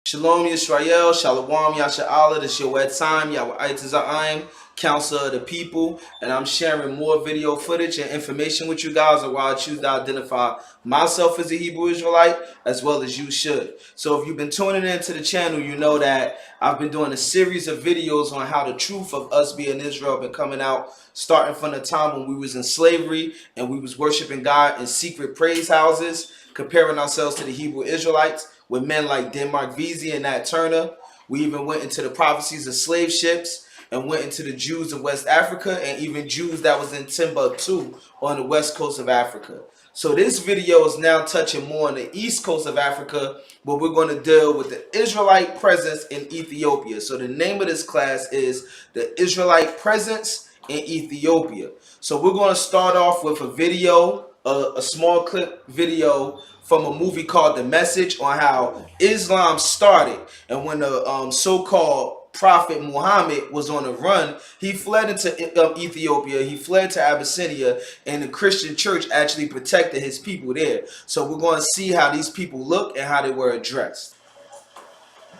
Shalom Yisrael, Shalom Yasha'Allah, this your wet time, Yahweh Council of the People, and I'm sharing more video footage and information with you guys while I choose to identify myself as a Hebrew Israelite, as well as you should. So if you've been tuning into the channel, you know that I've been doing a series of videos on how the truth of us being Israel been coming out, starting from the time when we was in slavery and we was worshiping God in secret praise houses, comparing ourselves to the Hebrew Israelites, with men like Denmark Vesey and Nat Turner. We even went into the prophecies of slave ships and went into the Jews of West Africa and even Jews that was in Timbuktu on the west coast of Africa. So this video is now touching more on the east coast of Africa, but we're going to deal with the Israelite presence in Ethiopia. So the name of this class is the Israelite presence in Ethiopia. So we're going to start off with a video, a small clip video from a movie called The Message, on how Islam started, and when the so-called Prophet Muhammad was on a run, he fled into Ethiopia, he fled to Abyssinia, and the Christian church actually protected his people there. So we're going to see how these people look and how they were addressed.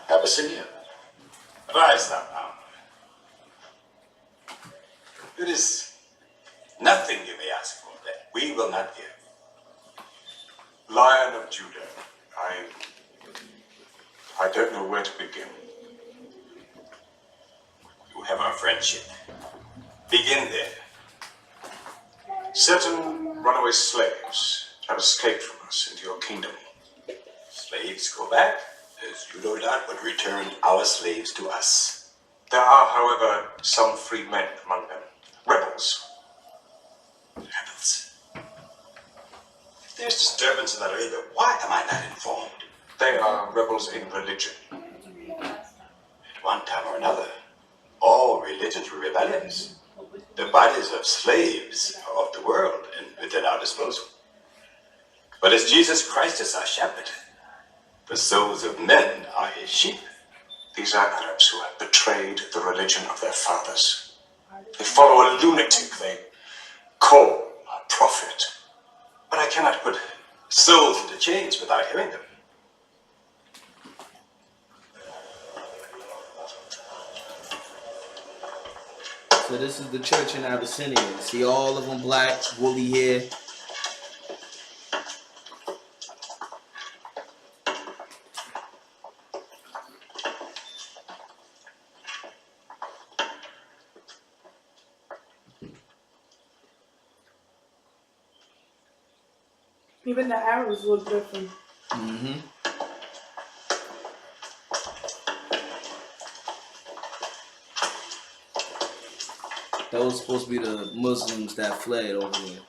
Abyssinia, rise thou now. It is nothing you may ask for that we will not give. Lion of Judah, I don't know where to begin. You have our friendship. Begin there. Certain runaway slaves have escaped from us into your kingdom. Slaves go back, as you no doubt would return our slaves to us. There are, however, some free men among them. Rebels. Rebels. There's disturbance in that area. Why am I not informed? They are rebels in religion. At one time or another, all religions were rebellions. The bodies of slaves are of the world and within our disposal. But as Jesus Christ is our shepherd, the souls of men are his sheep. These are Arabs who have betrayed the religion of their fathers. They follow a lunatic they call a prophet. But I cannot put souls into chains without hearing them. So this is the church in Abyssinia. See all of them black, woolly hair. Even the arrows look different. Mm-hmm. That was supposed to be the Muslims that fled over here.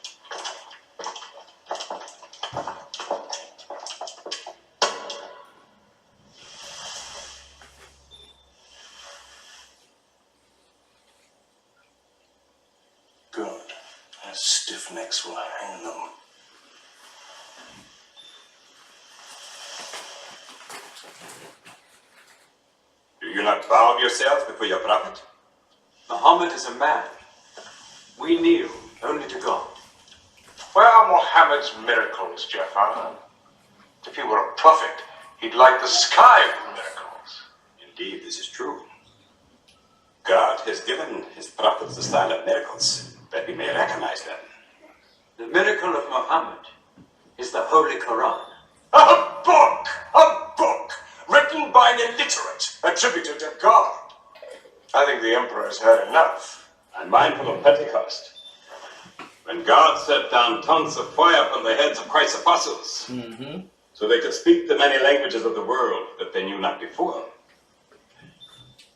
Good. Their stiff necks will hang them. Do you not bow yourself before your prophet? Muhammad is a man. We kneel only to God. Where are Muhammad's miracles, Jafar? If he were a prophet, he'd light the sky with miracles. Indeed, this is true. God has given his prophets the sign of miracles, that we may recognize them. The miracle of Muhammad is the Holy Quran. A book written by an illiterate, attributed to God. I think the emperor has heard enough. I'm mindful of Pentecost, when God set down tongues of fire from the heads of Christ's apostles, so they could speak the many languages of the world that they knew not before.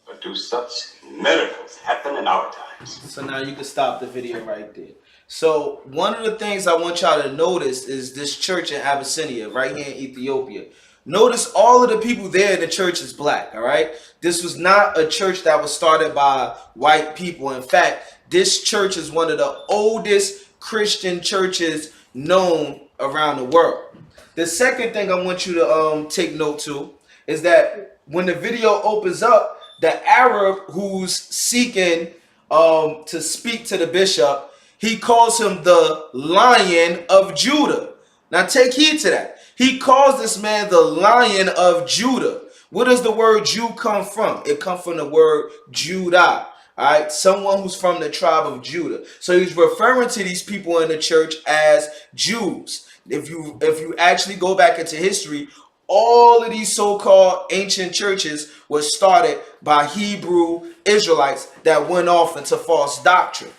But do such miracles happen in our times? So now you can stop the video right there. So one of the things I want y'all to notice is this church in Abyssinia, right here in Ethiopia. Notice all of the people there in the church is black, all right? This was not a church that was started by white people. In fact, this church is one of the oldest Christian churches known around the world. The second thing I want you to take note to is that when the video opens up, the Arab who's seeking to speak to the bishop, he calls him the Lion of Judah. Now take heed to that. He calls this man the Lion of Judah, Where does the word Jew come from? It comes from the word Judah. All right, someone who's from the tribe of Judah. So he's referring to these people in the church as Jews. If you actually go back into history, all of these so-called ancient churches were started by Hebrew Israelites that went off into false doctrine.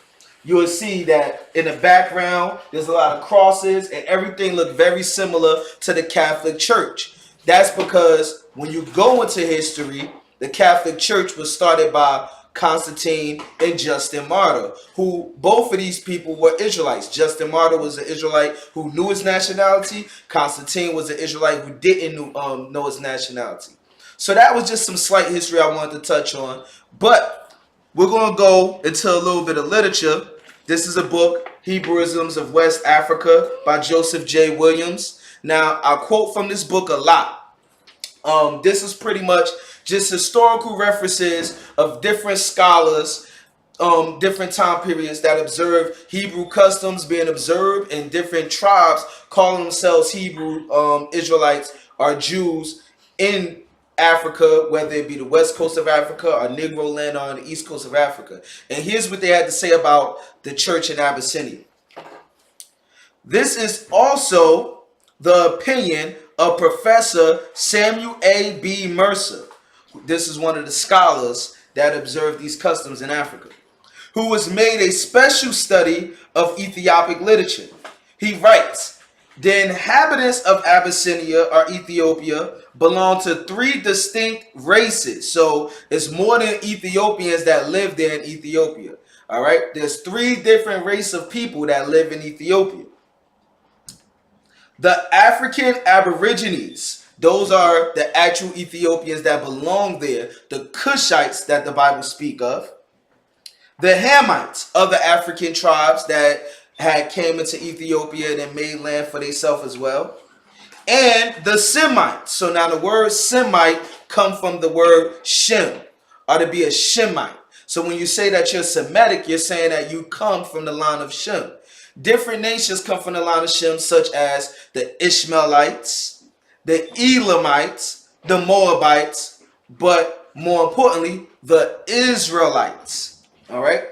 You will see that in the background, there's a lot of crosses and everything looked very similar to the Catholic Church. That's because when you go into history, the Catholic Church was started by Constantine and Justin Martyr, who both of these people were Israelites. Justin Martyr was an Israelite who knew his nationality. Constantine was an Israelite who didn't know his nationality. So that was just some slight history I wanted to touch on. But we're going to go into a little bit of literature. This is a book, Hebrewisms of West Africa by Joseph J. Williams. Now, I quote from this book a lot. This is pretty much just historical references of different scholars, different time periods that observe Hebrew customs being observed in different tribes calling themselves Hebrew Israelites or Jews in Africa, whether it be the west coast of Africa or Negro land or on the east coast of Africa. And here's what they had to say about the church in Abyssinia. This is also the opinion of Professor Samuel A. B. Mercer. This is one of the scholars that observed these customs in Africa, who has made a special study of Ethiopic literature. He writes, the inhabitants of Abyssinia or Ethiopia belong to three distinct races. So it's more than Ethiopians that live there in Ethiopia. All right, there's three different races of people that live in Ethiopia. The African Aborigines. Those are the actual Ethiopians that belong there, the Cushites that the Bible speak of. The Hamites, other African tribes that had came into Ethiopia and then made land for themselves as well. And the Semites. So now the word Semite come from the word Shem, or to be a Shemite. So when you say that you're Semitic, you're saying that you come from the line of Shem. Different nations come from the line of Shem, such as the Ishmaelites, the Elamites, the Moabites, but more importantly, the Israelites. All right.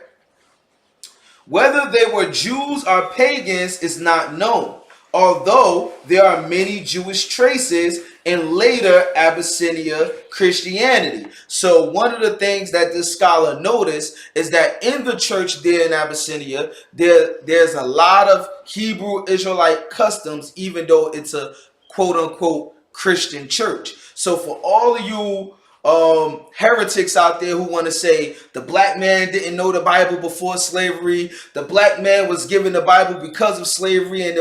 Whether they were Jews or pagans is not known, although there are many Jewish traces in later Abyssinia Christianity. So one of the things that this scholar noticed is that in the church there in Abyssinia, there's a lot of Hebrew Israelite customs, even though it's a quote-unquote Christian church. So for all of you heretics out there who want to say the black man didn't know the Bible before slavery, the black man was given the Bible because of slavery, and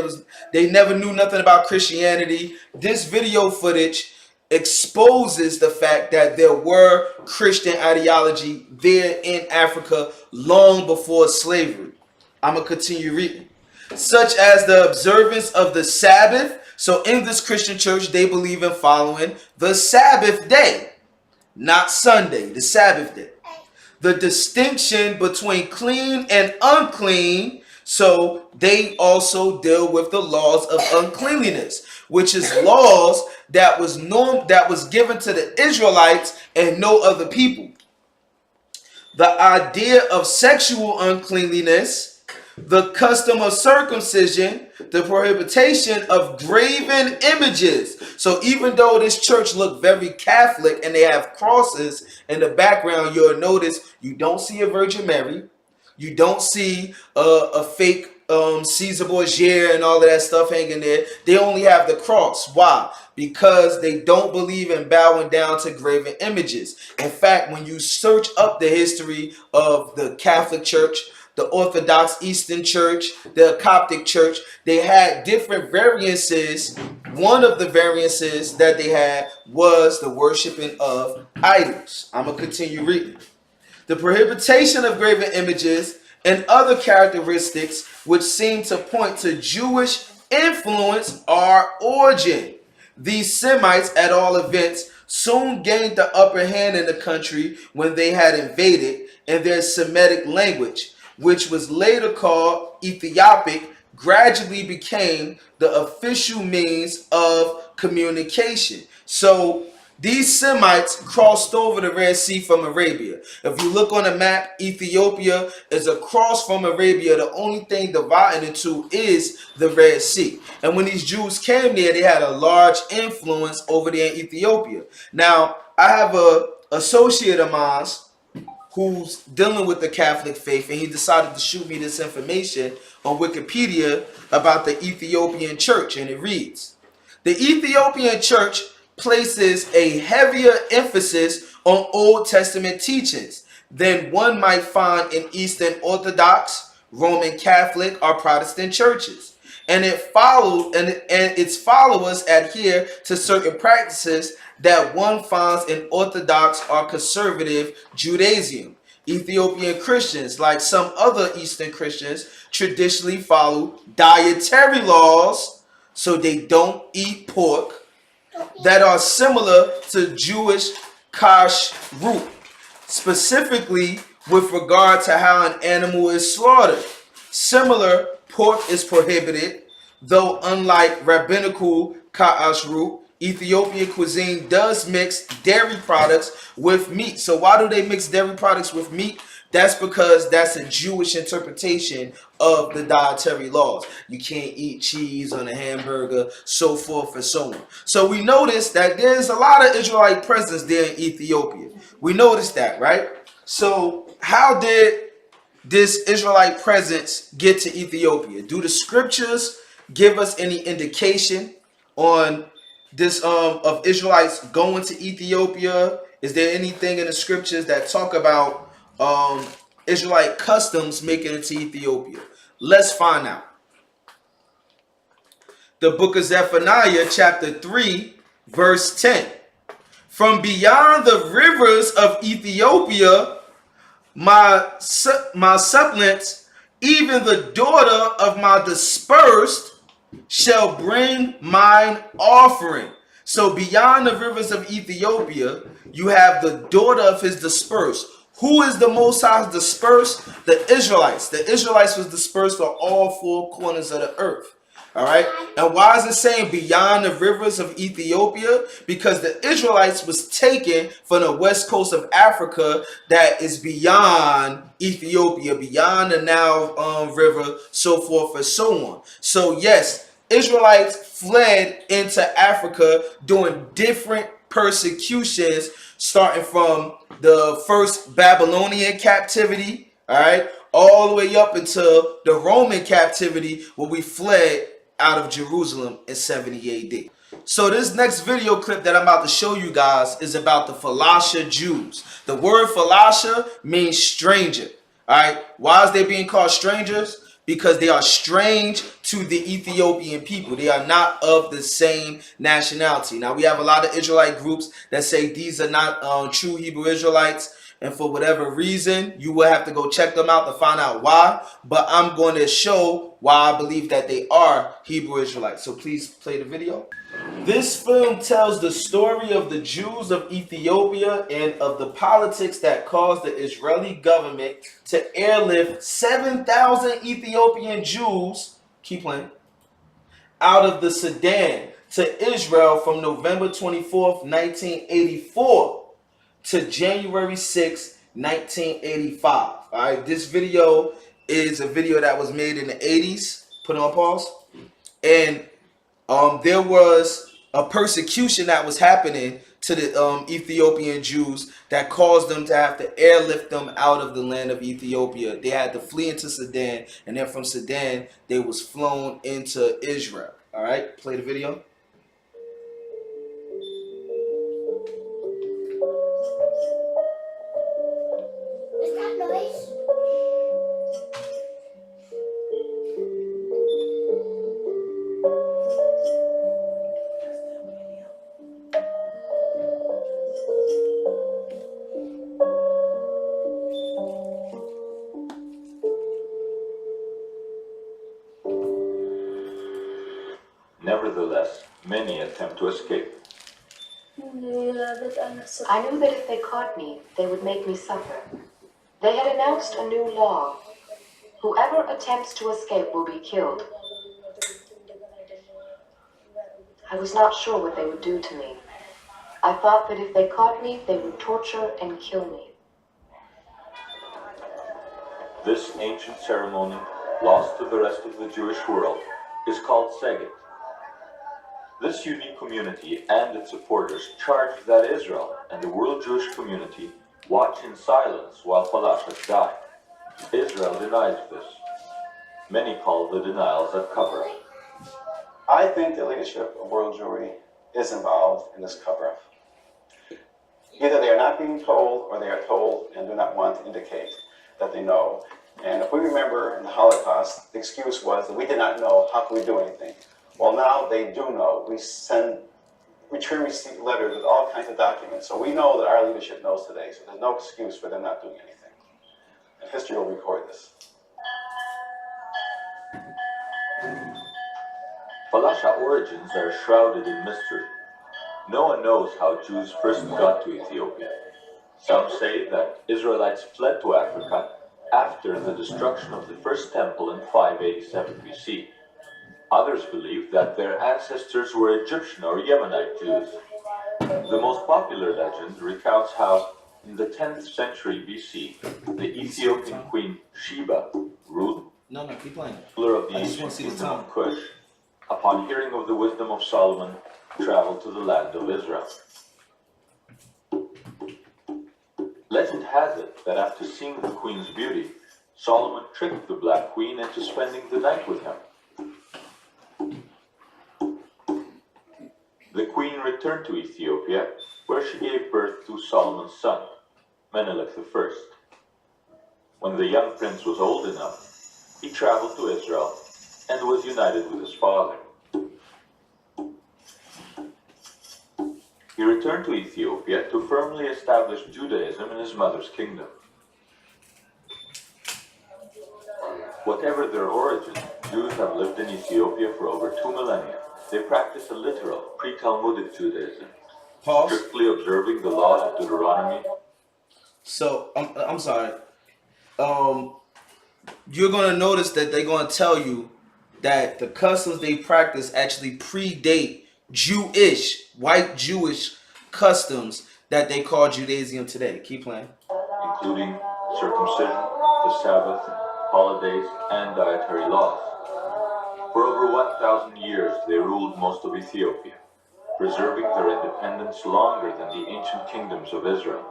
they never knew nothing about Christianity, this video footage exposes the fact that there were Christian ideology there in Africa long before slavery. I'm going to continue reading. Such as the observance of the Sabbath. So in this Christian church, they believe in following the Sabbath day, not Sunday, the Sabbath day. The distinction between clean and unclean. So they also deal with the laws of uncleanliness, which is laws that was given to the Israelites and no other people. The idea of sexual uncleanliness, the custom of circumcision, the prohibition of graven images. So even though this church looked very Catholic and they have crosses in the background, you'll notice you don't see a Virgin Mary. You don't see a fake Caesar Borgia and all of that stuff hanging there. They only have the cross. Why? Because they don't believe in bowing down to graven images. In fact, when you search up the history of the Catholic Church, the Orthodox Eastern Church, the Coptic Church, they had different variances. One of the variances that they had was the worshiping of idols. I'm going to continue reading. The prohibition of graven images and other characteristics which seem to point to Jewish influence or origin. These Semites, at all events, soon gained the upper hand in the country when they had invaded, and their Semitic language, which was later called Ethiopic, gradually became the official means of communication. So These Semites crossed over the Red Sea from Arabia. If you look on the map, Ethiopia is across from Arabia. The only thing dividing the two is the Red Sea. And when these Jews came there, they had a large influence over there in Ethiopia. Now, I have a associate of mine who's dealing with the Catholic faith, and he decided to shoot me this information on Wikipedia about the Ethiopian church, and it reads, the Ethiopian church places a heavier emphasis on Old Testament teachings than one might find in Eastern Orthodox, Roman Catholic, or Protestant churches. And its followers adhere to certain practices that one finds in Orthodox or conservative Judaism. Ethiopian Christians, like some other Eastern Christians, traditionally follow dietary laws, so they don't eat pork, that are similar to Jewish kashrut, specifically with regard to how an animal is slaughtered. Similar, pork is prohibited, though unlike rabbinical kashrut, Ethiopian cuisine does mix dairy products with meat. So why do they mix dairy products with meat? That's because that's a Jewish interpretation of the dietary laws. You can't eat cheese on a hamburger, so forth and so on. So we notice that there's a lot of Israelite presence there in Ethiopia. We noticed that, right? So how did this Israelite presence get to Ethiopia? Do the scriptures give us any indication on this of Israelites going to Ethiopia? Is there anything in the scriptures that talk about Israelite customs making it to Ethiopia? Let's find out. The book of Zephaniah, chapter 3, verse 10. From beyond the rivers of Ethiopia, my suppliants, even the daughter of my dispersed, shall bring mine offering. So beyond the rivers of Ethiopia, you have the daughter of his dispersed. Who is the Most High dispersed? The Israelites. The Israelites was dispersed on all four corners of the earth. All right. And why is it saying beyond the rivers of Ethiopia? Because the Israelites was taken from the west coast of Africa that is beyond Ethiopia, beyond the Nile River, so forth and so on. So yes, Israelites fled into Africa during different persecutions, starting from the first Babylonian captivity, all right, all the way up until the Roman captivity, where we fled out of Jerusalem in 70 AD. So this next video clip that I'm about to show you guys is about the Falasha Jews. The word Falasha means stranger. All right. Why is they being called strangers? Because they are strange to the Ethiopian people. They are not of the same nationality. Now, we have a lot of Israelite groups that say these are not true Hebrew Israelites. And for whatever reason, you will have to go check them out to find out why. But I'm going to show why I believe that they are Hebrew Israelites. So please play the video. This film tells the story of the Jews of Ethiopia and of the politics that caused the Israeli government to airlift 7,000 Ethiopian Jews, keep playing, out of the Sudan to Israel from November 24th, 1984 to January 6th, 1985. All right, this video is a video that was made in the 80s. Put it on pause. And there was a persecution that was happening to the Ethiopian Jews that caused them to have to airlift them out of the land of Ethiopia. They had to flee into Sudan, and then from Sudan, they was flown into Israel. All right, play the video. Is that noise? Nevertheless, many attempt to escape. I knew that if they caught me, they would make me suffer. They had announced a new law. Whoever attempts to escape will be killed. I was not sure what they would do to me. I thought that if they caught me, they would torture and kill me. This ancient ceremony, lost to the rest of the Jewish world, is called Seged. This unique community and its supporters charge that Israel and the world Jewish community watch in silence while Falasha die. Israel denies this. Many call the denials a cover-up. I think the leadership of world Jewry is involved in this cover-up. Either they are not being told, or they are told and do not want to indicate that they know. And if we remember in the Holocaust, the excuse was that we did not know, how can we do anything? Well, now they do know. We send return receipt letters with all kinds of documents. So we know that our leadership knows today, so there's no excuse for them not doing anything. And history will record this. Falasha origins are shrouded in mystery. No one knows how Jews first got to Ethiopia. Some say that Israelites fled to Africa after the destruction of the first temple in 587 BC. Others believe that their ancestors were Egyptian or Yemenite Jews. The most popular legend recounts how, in the 10th century BC, the Ethiopian queen Sheba ruled Keep playing. ruler of the I just ancient want to see the kingdom time. of Cush, upon hearing of the wisdom of Solomon, traveled to the land of Israel. Legend has it that after seeing the queen's beauty, Solomon tricked the Black Queen into spending the night with him. The queen returned to Ethiopia, where she gave birth to Solomon's son, Menelik I. When the young prince was old enough, he traveled to Israel and was united with his father. He returned to Ethiopia to firmly establish Judaism in his mother's kingdom. Whatever their origin, Jews have lived in Ethiopia for over 2 millennia. They practice a literal, pre-Talmudic Judaism, Pause. strictly observing the laws of Deuteronomy. So I'm sorry. You're gonna notice that they're gonna tell you that the customs they practice actually predate Jewish, white Jewish customs that they call Judaism today. Keep playing. Including circumcision, the Sabbath, holidays, and dietary laws. For over 1,000 years, they ruled most of Ethiopia, preserving their independence longer than the ancient kingdoms of Israel.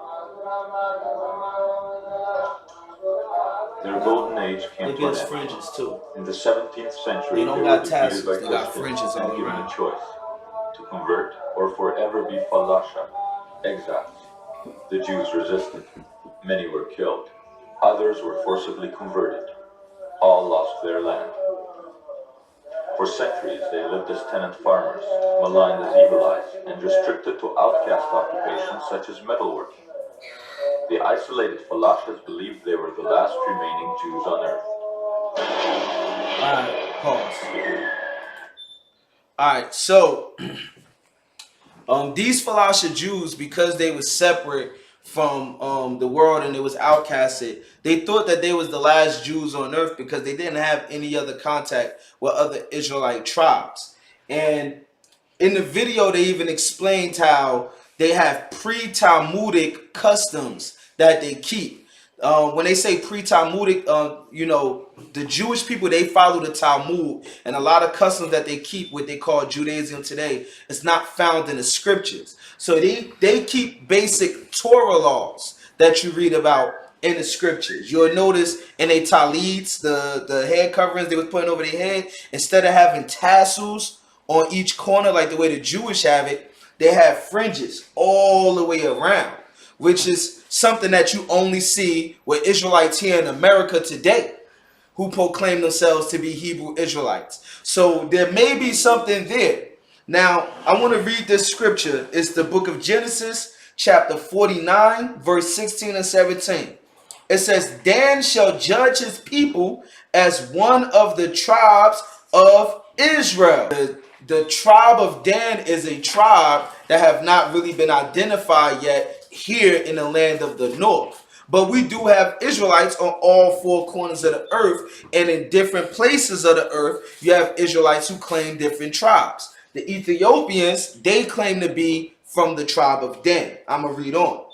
Their golden age came Look to at an his end. fringes too. In the 17th century, They don't were got defeated tassels, by they got Christians fringes all and given around. a choice: to convert or forever be Falasha, exiles. The Jews resisted. Many were killed. Others were forcibly converted. All lost their land. For centuries, they lived as tenant farmers, maligned as evil eyes, and restricted to outcast occupations such as metalworking. The isolated Falashas believed they were the last remaining Jews on earth. Alright, pause. Alright, so these Falasha Jews, because they were separate from the world and it was outcasted, they thought that they was the last Jews on earth because they didn't have any other contact with other Israelite tribes. And in the video, they even explained how they have pre-Talmudic customs that they keep. When they say pre-Talmudic, the Jewish people, they follow the Talmud, and a lot of customs that they keep, what they call Judaism today, is not found in the scriptures. So they keep basic Torah laws that you read about in the scriptures. You'll notice in their talits, the head coverings they was putting over their head, instead of having tassels on each corner like the way the Jewish have it, they have fringes all the way around, which is something that you only see with Israelites here in America today who proclaim themselves to be Hebrew Israelites. So there may be something there. Now, I want to read this scripture. It's the book of Genesis, chapter 49, verse 16 and 17. It says, Dan shall judge his people as one of the tribes of Israel. The tribe of Dan is a tribe that have not really been identified yet here in the land of the north. But we do have Israelites on all four corners of the earth, and in different places of the earth, you have Israelites who claim different tribes. The Ethiopians, they claim to be from the tribe of Dan. I'm going to read on.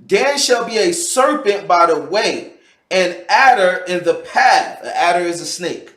Dan shall be a serpent by the way, an adder in the path. An adder is a snake.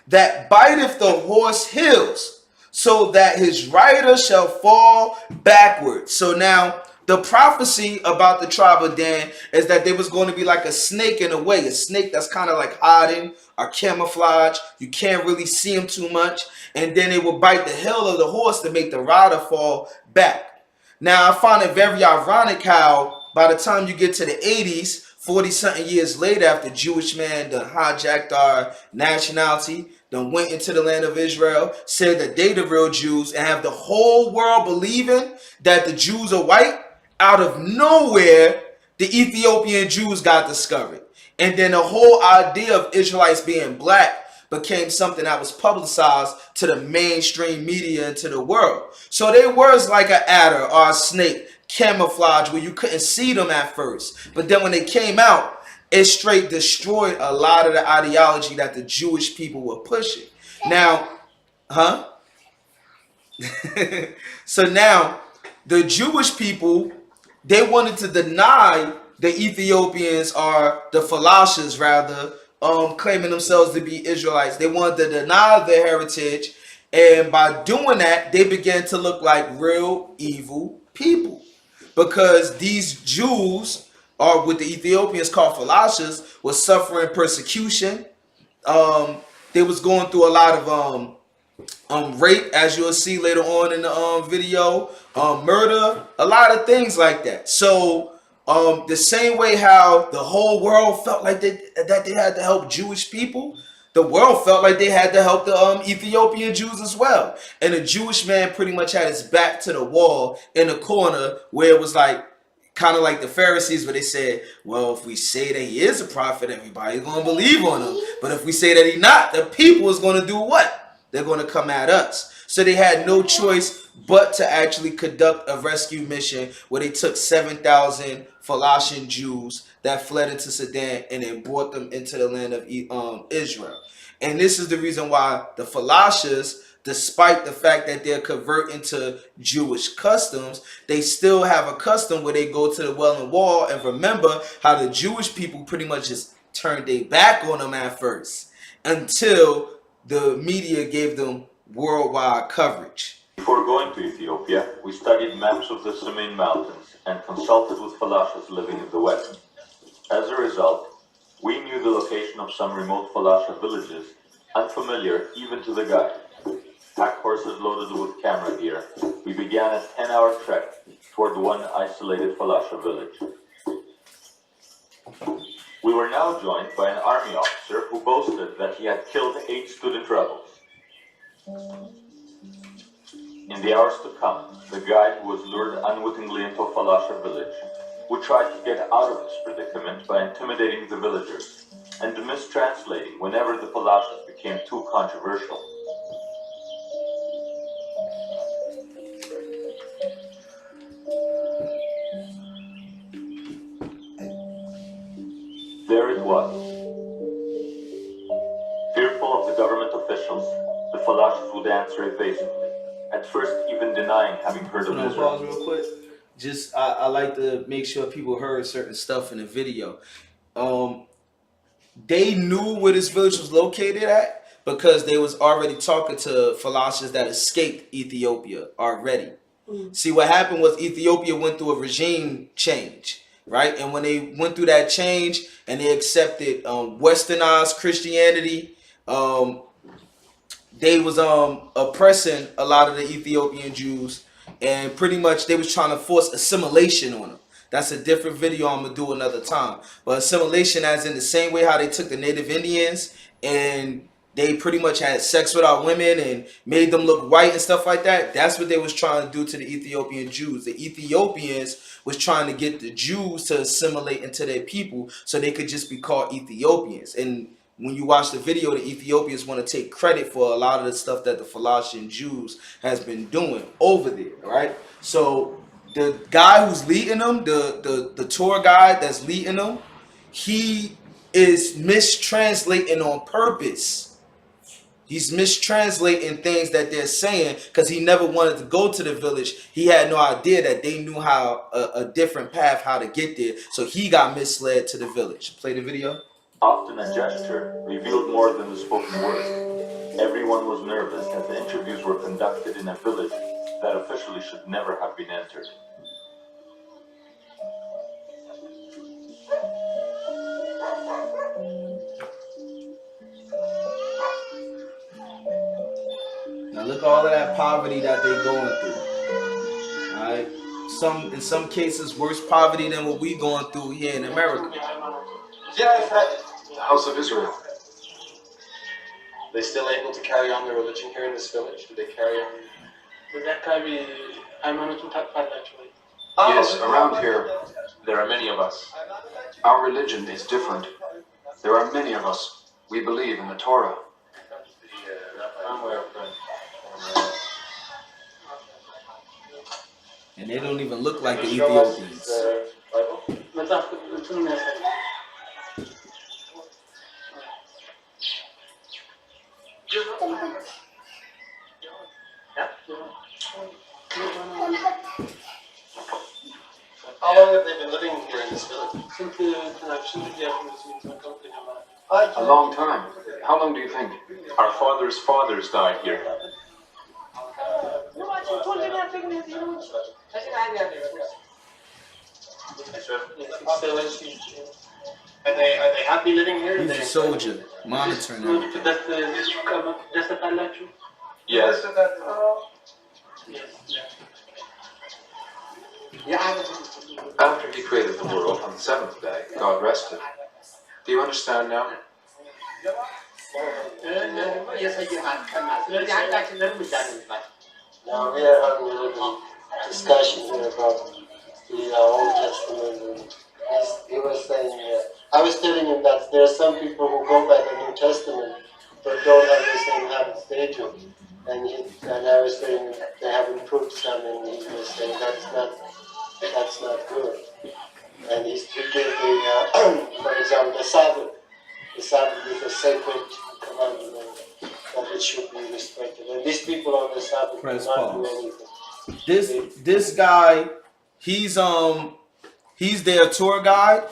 That biteth the horse heels, so that his rider shall fall backward. So now, the prophecy about the tribe of Dan is that there was going to be like a snake in a way. A snake that's kind of like hiding or camouflage. You can't really see him too much. And then it will bite the heel of the horse to make the rider fall back. Now, I find it very ironic how by the time you get to the 80s, 40-something years later, after Jewish man done hijacked our nationality, done went into the land of Israel, said that they the real Jews, and have the whole world believing that the Jews are white, out of nowhere, the Ethiopian Jews got discovered. And then the whole idea of Israelites being black became something that was publicized to the mainstream media and to the world. So they was like an adder or a snake, camouflage, where you couldn't see them at first. But then when they came out, it straight destroyed a lot of the ideology that the Jewish people were pushing. Now, so now, the Jewish people, they wanted to deny the Ethiopians, or the Falashas rather, claiming themselves to be Israelites. They wanted to deny their heritage, and by doing that, they began to look like real evil people. Because these Jews, or what the Ethiopians call Falashas, was suffering persecution. They was going through a lot of rape, as you'll see later on in the video, murder, a lot of things like that. So the same way how the whole world felt like they had to help Jewish people, the world felt like they had to help the Ethiopian Jews as well. And the Jewish man pretty much had his back to the wall in the corner, where it was like, kind of like the Pharisees, where they said, well, if we say that he is a prophet, everybody's going to believe on him. But if we say that he's not, the people is going to do what? They're going to come at us. So they had no choice but to actually conduct a rescue mission where they took 7,000 Falashan Jews that fled into Sudan and then brought them into the land of Israel. And this is the reason why the Falashas, despite the fact that they're converting to Jewish customs, they still have a custom where they go to the Wailing Wall. And remember how the Jewish people pretty much just turned their back on them at first, until the media gave them worldwide coverage. Before going to Ethiopia, we studied maps of the Semain Mountains and consulted with Falashas living in the west. As a result, we knew the location of some remote Falasha villages, unfamiliar even to the guide. Pack horses loaded with camera gear, we began a 10-hour trek toward one isolated Falasha village. We were now joined by an army officer who boasted that he had killed 8 student rebels. In the hours to come, the guide who was lured unwittingly into a Falasha village would try to get out of his predicament by intimidating the villagers and mistranslating whenever the Falashas became too controversial. There it was. Fearful of the government officials, the Falashas would answer evasively, at first even denying having heard of Israel. Pause real quick. Just I like to make sure people heard certain stuff in the video. They knew where this village was located at because they was already talking to Falashas that escaped Ethiopia already. See, what happened was Ethiopia went through a regime change, right? And when they went through that change and they accepted westernized Christianity, they was oppressing a lot of the Ethiopian Jews, and pretty much they was trying to force assimilation on them. That's a different video I'm gonna do another time. But assimilation, as in the same way how they took the native Indians and they pretty much had sex with our women and made them look white and stuff like that. That's what they was trying to do to the Ethiopian Jews. The Ethiopians was trying to get the Jews to assimilate into their people so they could just be called Ethiopians. And when you watch the video, the Ethiopians want to take credit for a lot of the stuff that the Falashan Jews has been doing over there, right? So the guy who's leading them, the tour guide that's leading them, he is mistranslating on purpose. He's mistranslating things that they're saying because he never wanted to go to the village. He had no idea that they knew how a different path how to get there. So he got misled to the village. Play the video. Often a gesture revealed more than the spoken word. Everyone was nervous as the interviews were conducted in a village that officially should never have been entered. Now look at all of that poverty that they're going through. All right. In some cases worse poverty than what we going through here in America. The House of Israel. They still able to carry on their religion here in this village? Do they carry on? Yes, around here there are many of us. Our religion is different. There are many of us. We believe in the Torah. And they don't even look like the Ethiopians. How long have they been living here in this village? A long time. How long do you think? Our fathers' fathers died here. Are they happy living here? He's a soldier, monitoring everything. Yes. After he created the world on the seventh day, God rested. Do you understand now? Now we are having a little discussion here about the Old Testament, and he was saying, I was telling him that there are some people who go by the New Testament but don't have the same habits they do, and I was saying they have improved some, and he was saying that's not good. And he gave the, for example, the Sabbath is a sacred commandment that it should be respected. And these people on the Sabbath do not do anything. This guy, he's their tour guide,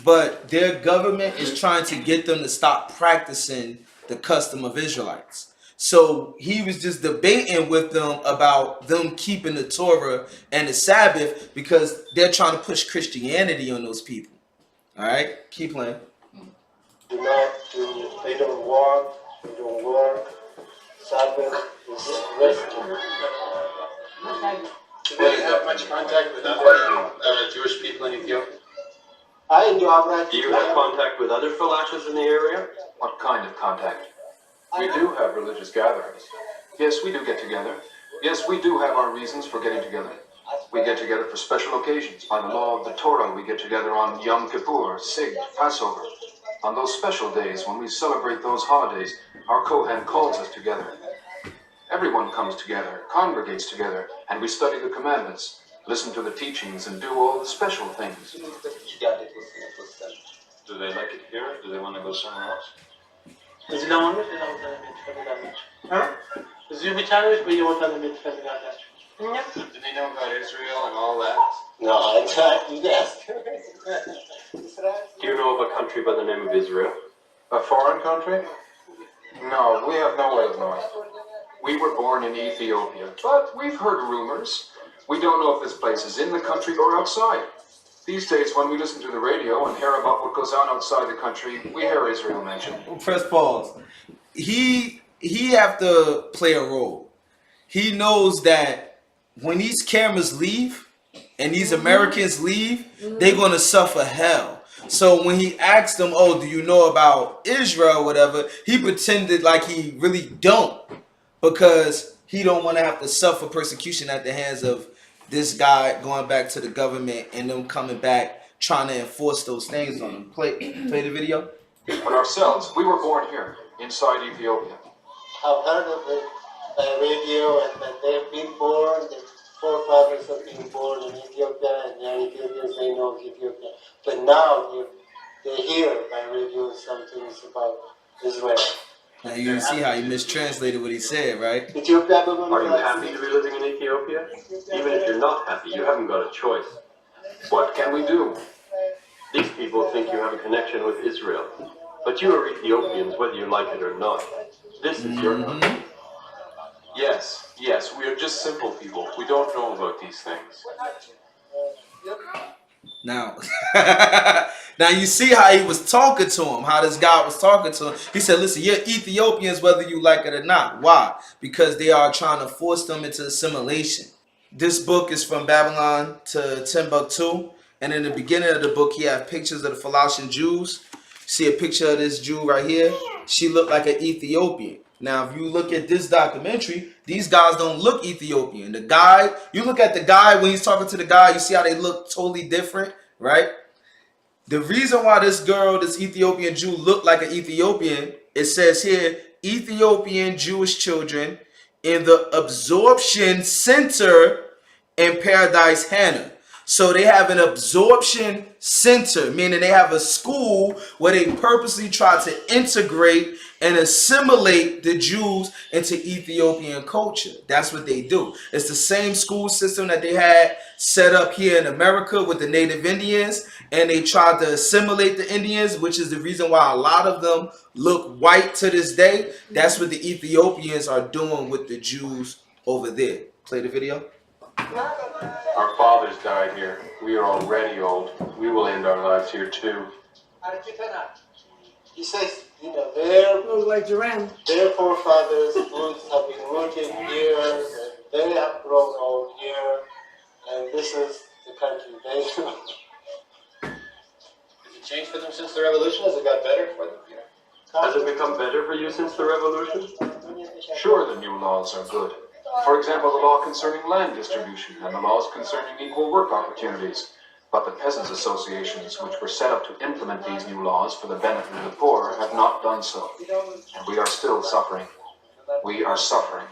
but their government is trying to get them to stop practicing the custom of Israelites. So he was just debating with them about them keeping the Torah and the Sabbath because they're trying to push Christianity on those people. All right, keep playing. They don't walk, they don't work. Sabbath is resting. Do they have much contact with other Jewish people in Ethiopia? I do have. Do you have contact with other Falashas in the area? What kind of contact? We do have religious gatherings. Yes, we do get together. Yes, we do have our reasons for getting together. We get together for special occasions. By the law of the Torah, we get together on Yom Kippur, Sig, Passover. On those special days, when we celebrate those holidays, our Kohen calls us together. Everyone comes together, congregates together, and we study the commandments, listen to the teachings, and do all the special things. Do they like it here? Do they want to go somewhere else? Do they know about Israel and all that? No, exactly. Yes. Do you know of a country by the name of Israel? A foreign country? No, we have no way of knowing. We were born in Ethiopia, but we've heard rumors. We don't know if this place is in the country or outside. These days, when we listen to the radio and hear about what goes on outside the country, we hear Israel mentioned. Press pause. He have to play a role. He knows that when these cameras leave and these Americans leave, they're going to suffer hell. So when he asked them, oh, do you know about Israel or whatever, he pretended like he really don't, because he don't want to have to suffer persecution at the hands of this guy going back to the government and them coming back trying to enforce those things on him. Play the video. But ourselves, we were born here, inside Ethiopia. I've heard of it by radio, and they've been born, their forefathers have been born in Ethiopia, and they're Ethiopians, they know Ethiopia. But now they hear by radio some things about Israel. Now you see how he mistranslated what he said, right? Ethiopia Are you happy to be living in Ethiopia? Even if you're not happy, you haven't got a choice. What can we do? These people think you have a connection with Israel. But you are Ethiopians, whether you like it or not. This is your country. Yes, yes, we are just simple people. We don't know about these things. Now, now you see how he was talking to him, how this guy was talking to him. He said, listen, you're Ethiopians whether you like it or not. Why? Because they are trying to force them into assimilation. This book is from Babylon to Timbuktu. And in the beginning of the book, he have pictures of the Falashan Jews. See a picture of this Jew right here? She looked like an Ethiopian. Now, if you look at this documentary, these guys don't look Ethiopian. The guy, you look at the guy when he's talking to the guy, you see how they look totally different, right? The reason why this girl, this Ethiopian Jew, looked like an Ethiopian, it says here, Ethiopian Jewish children in the absorption center in Paradise Hannah. So they have an absorption center, meaning they have a school where they purposely try to integrate and assimilate the Jews into Ethiopian culture. That's what they do. It's the same school system that they had set up here in America with the native Indians, and they tried to assimilate the Indians, which is the reason why a lot of them look white to this day. That's what the Ethiopians are doing with the Jews over there. Play the video. Our fathers died here. We are already old. We will end our lives here too. He says, you know, their forefathers' roots have been rooted here, and they have grown old here, and this is the country they know. Has it changed for them since the revolution? Has it got better for them here? Has it become better for you since the revolution? Sure, the new laws are good. For example, the law concerning land distribution and the laws concerning equal work opportunities. But the peasants' associations, which were set up to implement these new laws for the benefit of the poor, have not done so. And we are still suffering. We are suffering.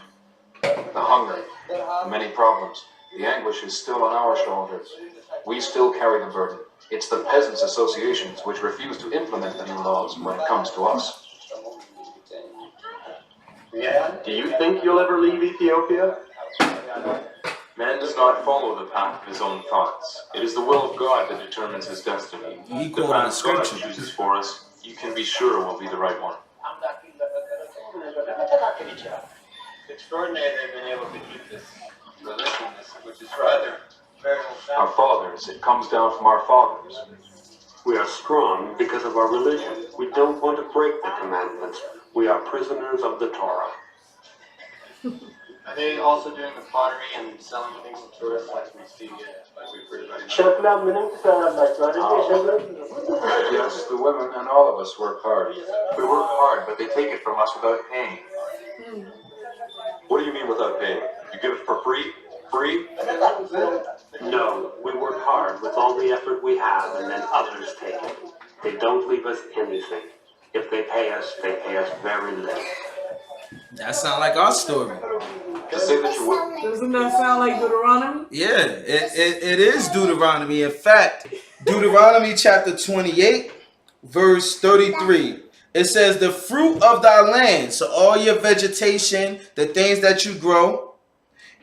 The hunger, the many problems, the anguish is still on our shoulders. We still carry the burden. It's the peasants' associations which refuse to implement the new laws when it comes to us. Do you think you'll ever leave Ethiopia? Man does not follow the path of his own thoughts. It is the will of God that determines his destiny. The path God chooses for us, you can be sure will be the right one. It's extraordinary they've been able to keep this religion, which is rather very Our fathers, it comes down from our fathers. We are strong because of our religion. We don't want to break the commandments. We are prisoners of the Torah. Are they also doing the pottery and selling things to tourists like we see, like we've heard about? Yes, the women and all of us work hard. We work hard, but they take it from us without paying. What do you mean without paying? You give it for free? Free? No, we work hard with all the effort we have, and then others take it. They don't leave us anything. If they pay us very little. That sounds like our story. To say that you work. Doesn't that sound like Deuteronomy? Yeah, it is Deuteronomy. In fact, Deuteronomy chapter 28, verse 33. It says, the fruit of thy land, so all your vegetation, the things that you grow,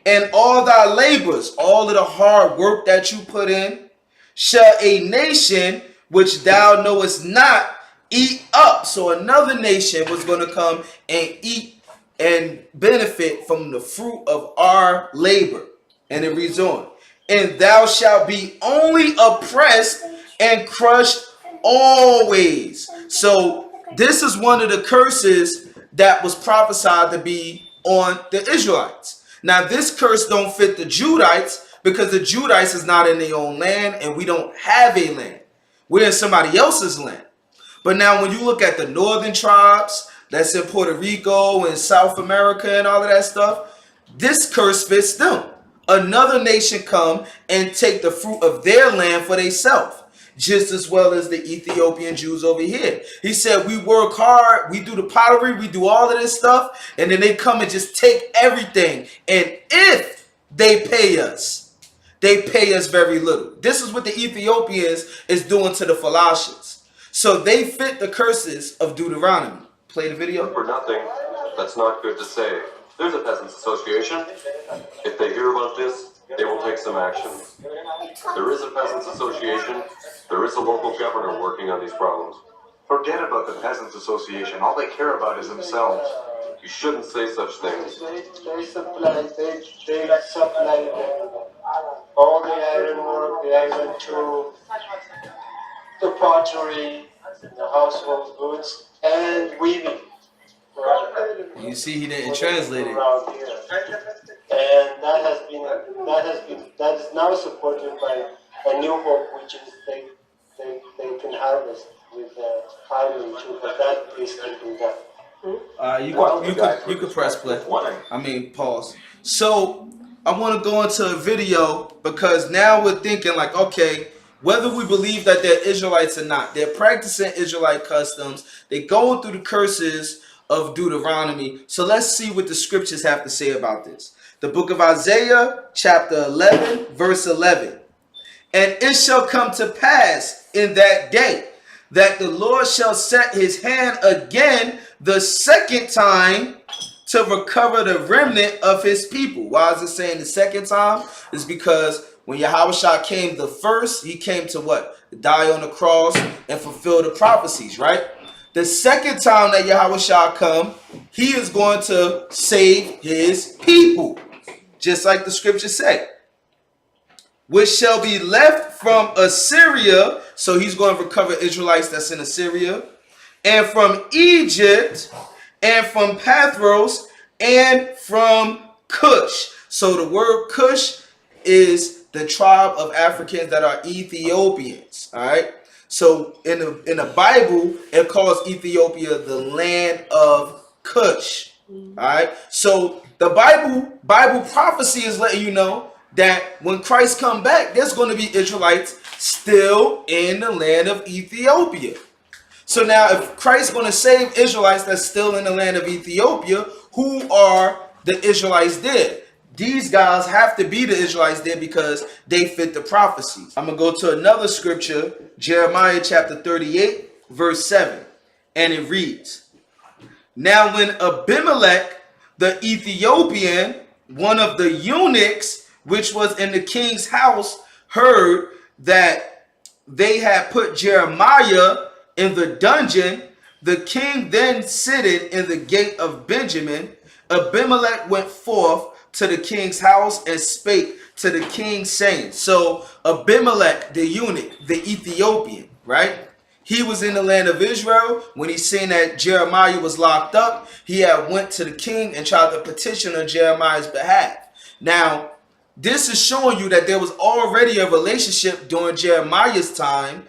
and all thy labors, all of the hard work that you put in, shall a nation which thou knowest not eat up. So another nation was going to come and eat and benefit from the fruit of our labor. And it reads on, and thou shalt be only oppressed and crushed always. So this is one of the curses that was prophesied to be on the Israelites. Now this curse don't fit the Judites because the Judites is not in their own land and we don't have a land. We're in somebody else's land. But now when you look at the northern tribes that's in Puerto Rico and South America and all of that stuff, this curse fits them. Another nation come and take the fruit of their land for themselves, just as well as the Ethiopian Jews over here. He said, we work hard, we do the pottery, we do all of this stuff, and then they come and just take everything. And if they pay us very little. This is what the Ethiopians is doing to the Falashas. So they fit the curses of Deuteronomy. play the video? For nothing. That's not good to say. There's a peasants association. If they hear about this, they will take some action. There is a peasants association. There is a local governor working on these problems. Forget about the peasants association. All they care about is themselves. You shouldn't say such things. They supply all the ironwork, the iron tool, the pottery, the household goods, and weaving. You see, he didn't translate it. Around here. And that is now supported by a new hope, which is they can harvest with iron too, but that is taken down. You could press play. I mean, pause. So I want to go into a video because now we're thinking like, okay, whether we believe that they're Israelites or not, they're practicing Israelite customs. They're going through the curses of Deuteronomy. So let's see what the scriptures have to say about this. The book of Isaiah, chapter 11, verse 11. And it shall come to pass in that day that the Lord shall set his hand again the second time to recover the remnant of his people. Why is it saying the second time? It's because when Yahushua came the first, he came to what? Die on the cross and fulfill the prophecies, right? The second time that Yahushua come, he is going to save his people. Just like the scriptures say. Which shall be left from Assyria. So he's going to recover Israelites that's in Assyria. And from Egypt. And from Pathros. And from Cush. So the word Cush is the tribe of Africans that are Ethiopians. All right. So in the Bible, it calls Ethiopia the land of Cush. All right. So the Bible prophecy is letting you know that when Christ come back, there's going to be Israelites still in the land of Ethiopia. So now if Christ's going to save Israelites that's still in the land of Ethiopia, who are the Israelites there? These guys have to be the Israelites there because they fit the prophecies. I'm going to go to another scripture, Jeremiah chapter 38, verse 7. And it reads, Now when Abimelech, the Ethiopian, one of the eunuchs, which was in the king's house, heard that they had put Jeremiah in the dungeon, the king then sitted in the gate of Benjamin. Abimelech went forth to the king's house and spake to the king, saying, so Abimelech, the eunuch, the Ethiopian, right? He was in the land of Israel. When he seen that Jeremiah was locked up, he had went to the king and tried to petition on Jeremiah's behalf. Now, this is showing you that there was already a relationship during Jeremiah's time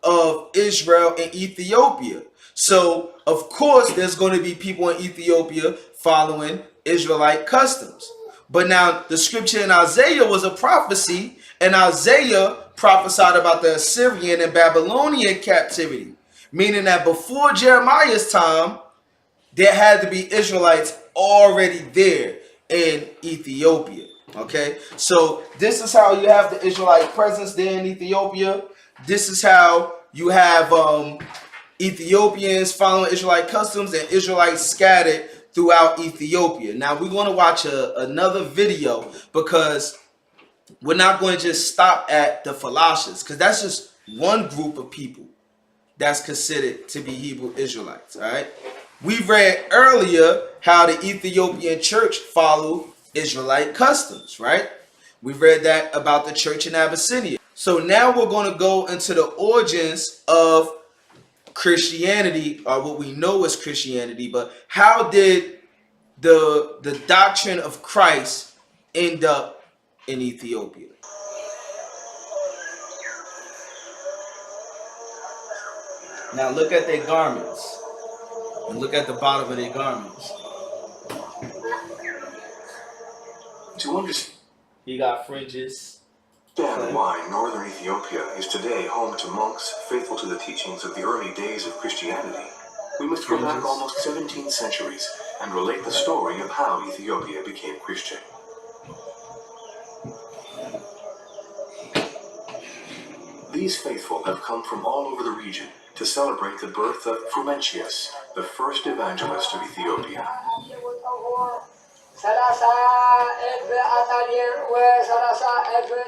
of Israel and Ethiopia. So, of course, there's going to be people in Ethiopia following Israelite customs. But now, the scripture in Isaiah was a prophecy, and Isaiah prophesied about the Assyrian and Babylonian captivity. Meaning that before Jeremiah's time, there had to be Israelites already there in Ethiopia. Okay, so this is how you have the Israelite presence there in Ethiopia. This is how you have Ethiopians following Israelite customs and Israelites scattered throughout Ethiopia. Now we're going to watch another video because we're not going to just stop at the Falashas, because that's just one group of people that's considered to be Hebrew Israelites. All right, we read earlier how the Ethiopian church followed Israelite customs, right? We read that about the church in Abyssinia. So now we're going to go into the origins of Christianity, or what we know as Christianity, but how did the doctrine of Christ end up in Ethiopia? Now look at their garments, and look at the bottom of their garments. To understand He got fringes. why northern Ethiopia is today home to monks faithful to the teachings of the early days of Christianity, we must go back almost 17 centuries and relate the story of how Ethiopia became Christian. These faithful have come from all over the region to celebrate the birth of Frumentius, the first evangelist of Ethiopia.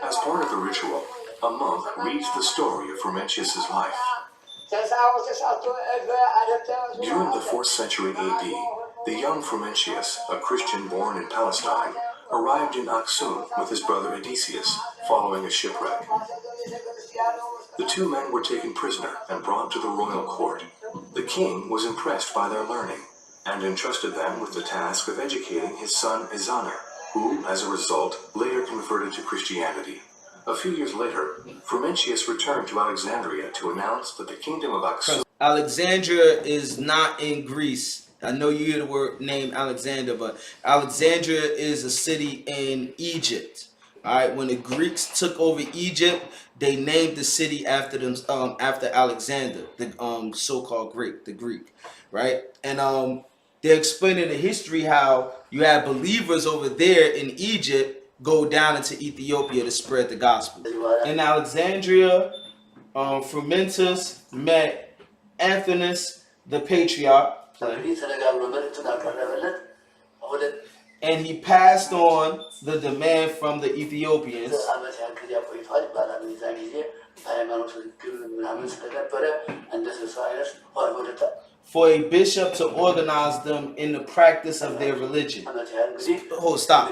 As part of the ritual, a monk reads the story of Frumentius' life. During the 4th century AD, the young Frumentius, a Christian born in Palestine, arrived in Aksum with his brother Odysseus, following a shipwreck. The two men were taken prisoner and brought to the royal court. The king was impressed by their learning and entrusted them with the task of educating his son Ezana, who, as a result, later converted to Christianity. A few years later, Frumentius returned to Alexandria to announce that the kingdom of Aksum... Alexandria is not in Greece. I know you hear the word name Alexander, but Alexandria is a city in Egypt. All right, when the Greeks took over Egypt, they named the city after them, after Alexander, the so-called Greek, right? And they're explaining the history how you have believers over there in Egypt go down into Ethiopia to spread the gospel. In Alexandria, Frumentius met Anthonus the Patriarch, and he passed on the demand from the Ethiopians for a bishop to organize them in the practice of their religion. Oh, stop.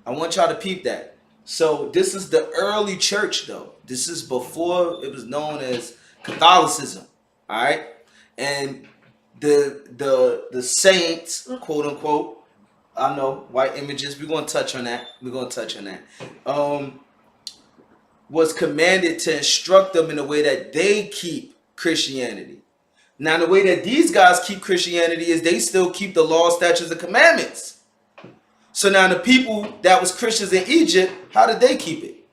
I want y'all to peep that. So this is the early church, though. This is before it was known as Catholicism. All right, and the saints, quote unquote. I know, white images. We're gonna touch on that. Was commanded to instruct them in the way that they keep Christianity. Now, the way that these guys keep Christianity is they still keep the law, statutes, and commandments. So now the people that was Christians in Egypt, how did they keep it?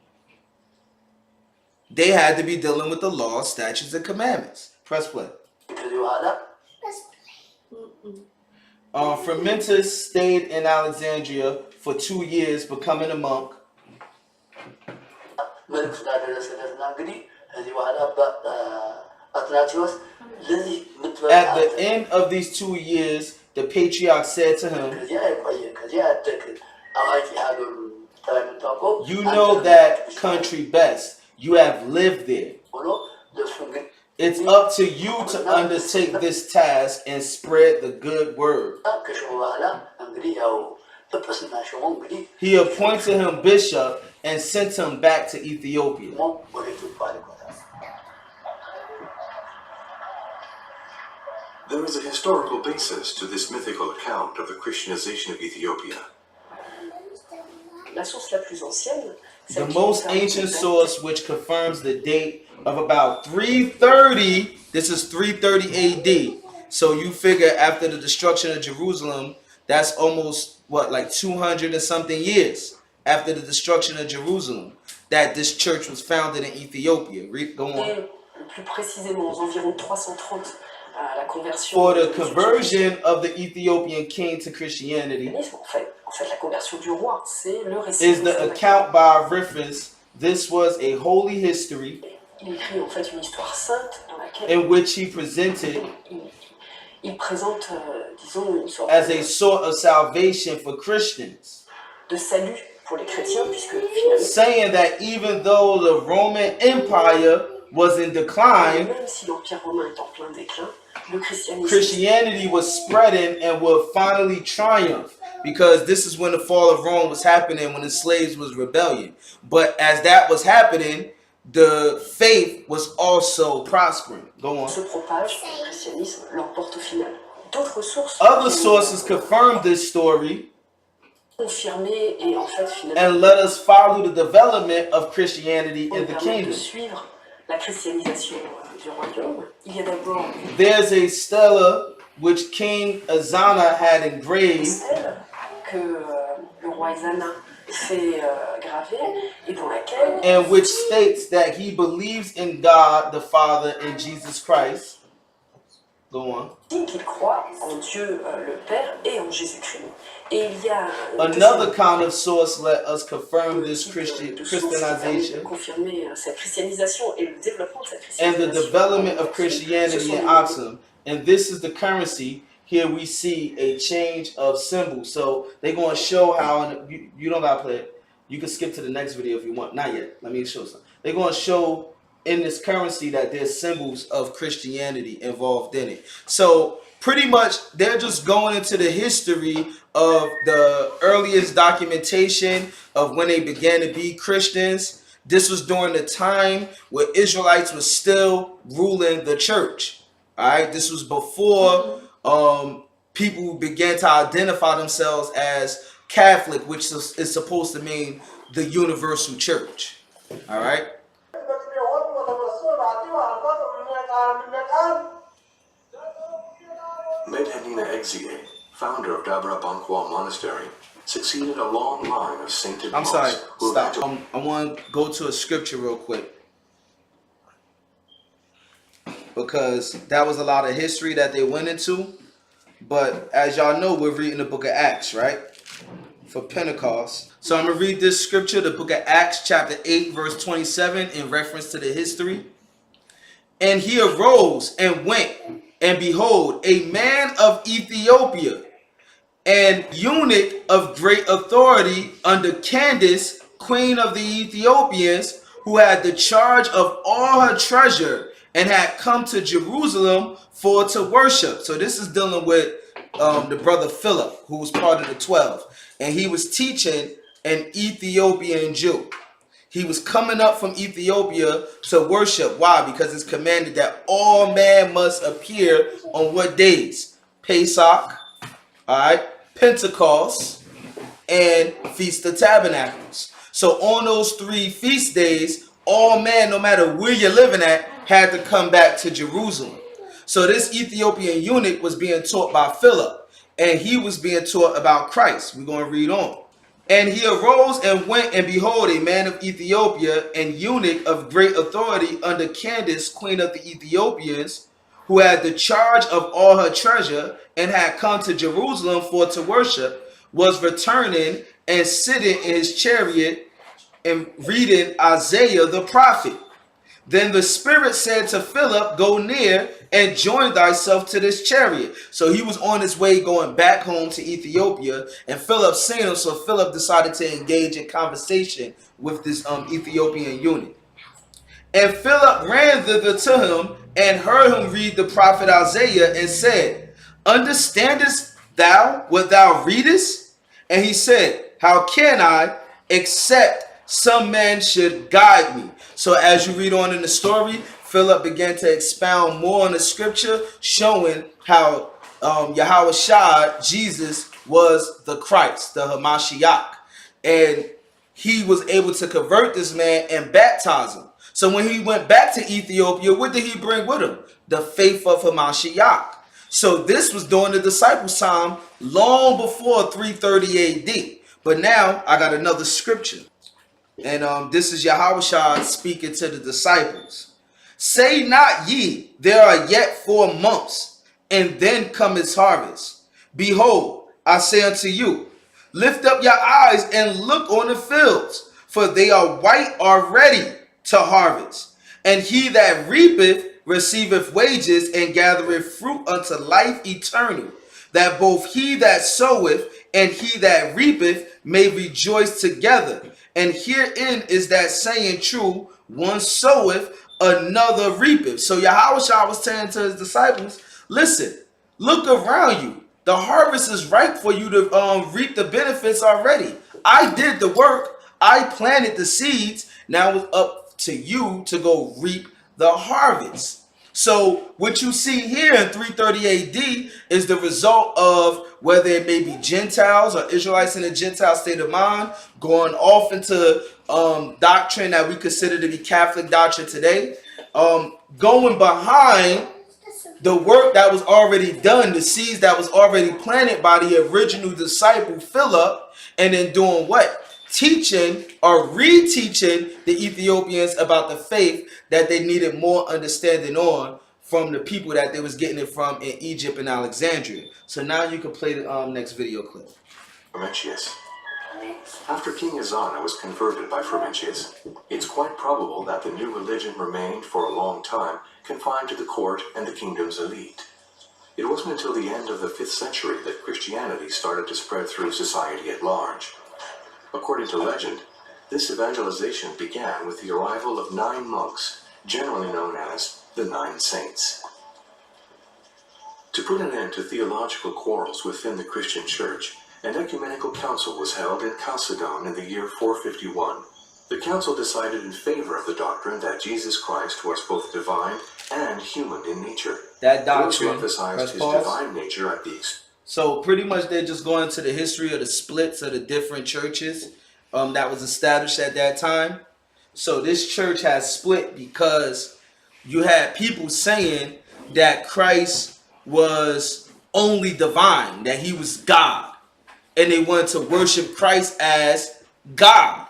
They had to be dealing with the law, statutes, and commandments. Press play. Frumentius stayed in Alexandria for 2 years, becoming a monk. At the end of these 2 years, the patriarch said to him, "You know that country best. You have lived there. It's up to you to undertake this task and spread the good word." He appointed him bishop and sent him back to Ethiopia. There is a historical basis to this mythical account of the Christianization of Ethiopia. The most ancient source which confirms the date of about 330, this is 330 AD. So you figure after the destruction of Jerusalem, that's almost, what, like 200 and something years after the destruction of Jerusalem, that this church was founded in Ethiopia. Go on. Plus précisément, aux environs 330. For the conversion of the Ethiopian king to Christianity is the account by Rufus. This was a holy history in which he presented as a sort of salvation for Christians, saying that even though the Roman Empire was in decline, Christianity was spreading and would finally triumph, because this is when the fall of Rome was happening, when the slaves was rebellion. But as that was happening, the faith was also prospering. Go on. Other sources confirm this story and let us follow the development of Christianity in the kingdom. There's a stela which King Ezana had engraved, and which states that he believes in God the Father and Jesus Christ. Go on. Another kind of source let us confirm this Christianization and the development of Christianity in Aksum, and this is the currency. Here we see a change of symbol. So they're going to show how, you don't got to play it. You can skip to the next video if you want. Not yet. Let me show something. They're going to show in this currency that there's symbols of Christianity involved in it. So pretty much they're just going into the history of the earliest documentation of when they began to be Christians. This was during the time where Israelites were still ruling the church. All right, this was before people began to identify themselves as Catholic, which is supposed to mean the universal church. All right. Medhenina Exie, founder of Dabra Bankwa Monastery, succeeded a long line of sainted I'm monks. sorry, stop. I want to go to a scripture real quick, because that was a lot of history that they went into. But as y'all know, we're reading the book of Acts, right? For Pentecost. So I'm going to read this scripture, the book of Acts, chapter 8, verse 27, in reference to the history. And he arose and went, and behold, a man of Ethiopia, and eunuch of great authority under Candace, queen of the Ethiopians, who had the charge of all her treasure, and had come to Jerusalem for to worship. So this is dealing with the brother Philip, who was part of the 12. And he was teaching an Ethiopian Jew. He was coming up from Ethiopia to worship. Why? Because it's commanded that all men must appear on what days? Pesach, all right, Pentecost, and Feast of Tabernacles. So on those 3 feast days, all men, no matter where you're living at, had to come back to Jerusalem. So this Ethiopian eunuch was being taught by Philip, and he was being taught about Christ. We're going to read on. And he arose and went, and behold, a man of Ethiopia, and eunuch of great authority under Candace, queen of the Ethiopians, who had the charge of all her treasure, and had come to Jerusalem for to worship, was returning and sitting in his chariot and reading Isaiah the prophet. Then the Spirit said to Philip, go near and join thyself to this chariot. So he was on his way going back home to Ethiopia, and Philip seen him. So Philip decided to engage in conversation with this Ethiopian eunuch. And Philip ran thither to him and heard him read the prophet Isaiah, and said, understandest thou what thou readest? And he said, how can I, except some man should guide me? So as you read on in the story, Philip began to expound more on the scripture, showing how YaHaWashai, Jesus, was the Christ, the HaMashiach. And he was able to convert this man and baptize him. So when he went back to Ethiopia, what did he bring with him? The faith of HaMashiach. So this was during the disciples' time, long before 330 AD. But now I got another scripture. And this is YaHaWashai speaking to the disciples. Say not ye, there are yet 4 months, and then come his harvest. Behold, I say unto you, lift up your eyes and look on the fields, for they are white already to harvest. And he that reapeth receiveth wages, and gathereth fruit unto life eternal, that both he that soweth and he that reapeth may rejoice together. And herein is that saying true, one soweth, another reapeth. So YaHaWashai was saying to his disciples, listen, look around you. The harvest is ripe for you to reap the benefits already. I did the work. I planted the seeds. Now it's up to you to go reap the harvest. So what you see here in 330 AD is the result of whether it may be Gentiles or Israelites in a Gentile state of mind going off into doctrine that we consider to be Catholic doctrine today, going behind the work that was already done, the seeds that was already planted by the original disciple Philip, and then doing what? Teaching or reteaching the Ethiopians about the faith that they needed more understanding on from the people that they was getting it from in Egypt and Alexandria. So now you can play the next video clip. Frumentius. After King Azana was converted by Frumentius, it's quite probable that the new religion remained for a long time confined to the court and the kingdom's elite. It wasn't until the end of the 5th century that Christianity started to spread through society at large. According to legend, this evangelization began with the arrival of 9 monks, generally known as the 9 Saints. To put an end to theological quarrels within the Christian Church, an ecumenical council was held in Chalcedon in the year 451. The council decided in favor of the doctrine that Jesus Christ was both divine and human in nature. That doctrine, those who emphasized his divine nature at the So pretty much they're just going to the history of the splits of the different churches that was established at that time. So this church has split because you had people saying that Christ was only divine, that he was God, and they wanted to worship Christ as God.